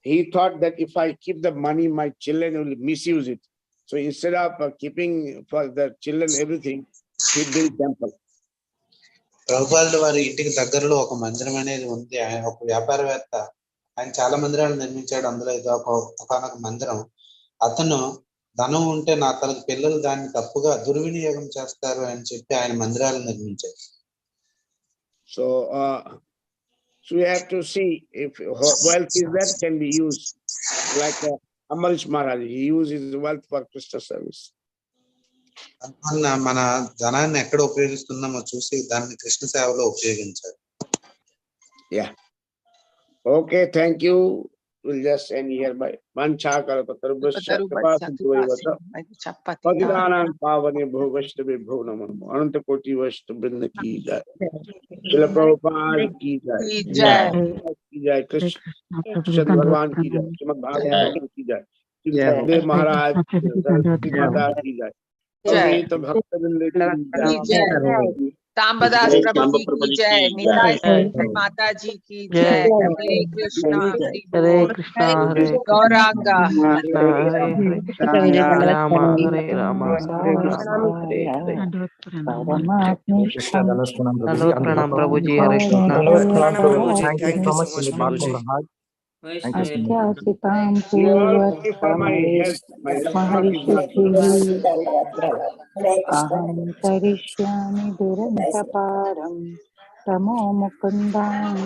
He thought that if I keep the money, my children will misuse it. So instead of keeping for the children everything, he built temple. ప్రభుపాదుల వారి ఇంటికి దగ్గరలో ఒక మందిరం అనేది ఉంది. ఆయన ఒక వ్యాపారవేత్త, ఆయన చాలా మందిరాలు నిర్మించాడు. అందులో ఇది ఒకనొక మందిరం. అతను ధనం ఉంటే నా తనకు పిల్లలు దాన్ని తప్పుగా దుర్వినియోగం చేస్తారు అని చెప్పి ఆయన మందిరాలు నిర్మించారు. So we have to see if wealth is that can be used, like Amarish Maharaj, he used his wealth for Krishna service. మన ధనాన్ని ఎక్కడ ఉపయోగిస్తున్నామో చూసి దాన్ని కృష్ణ సేవలో ఉపయోగించాలి. Yeah. Okay, thank you. We'll just end here by Manchakalpatarubhasya Kripasindhuvaivacha Patidanam Pavane Bho Vaishnavi Bho Namo Ananta Koti Vaishnav Vrinda ki jai. Srila Prabhupada ki jai. Jai Krishna Bhagwan ki jai. Srimad Bhagavatam ki jai. Dev Maharaj Saraswati Mata ki jai. Samvita Bhakta Vrinda ki jai. तांबदास प्रभु की जय, निताई माता जी की जय, हरे कृष्णा, हरे कृष्णा, हरे गौरांगा, राम हरे राम, हरे हरे। दंडवत प्रणाम प्रभु जी। हरे कृष्णा। अध्यासितां पूर्वतमैः अहं करिष्यामि दुरन्तपारं నమో ముకుందాయ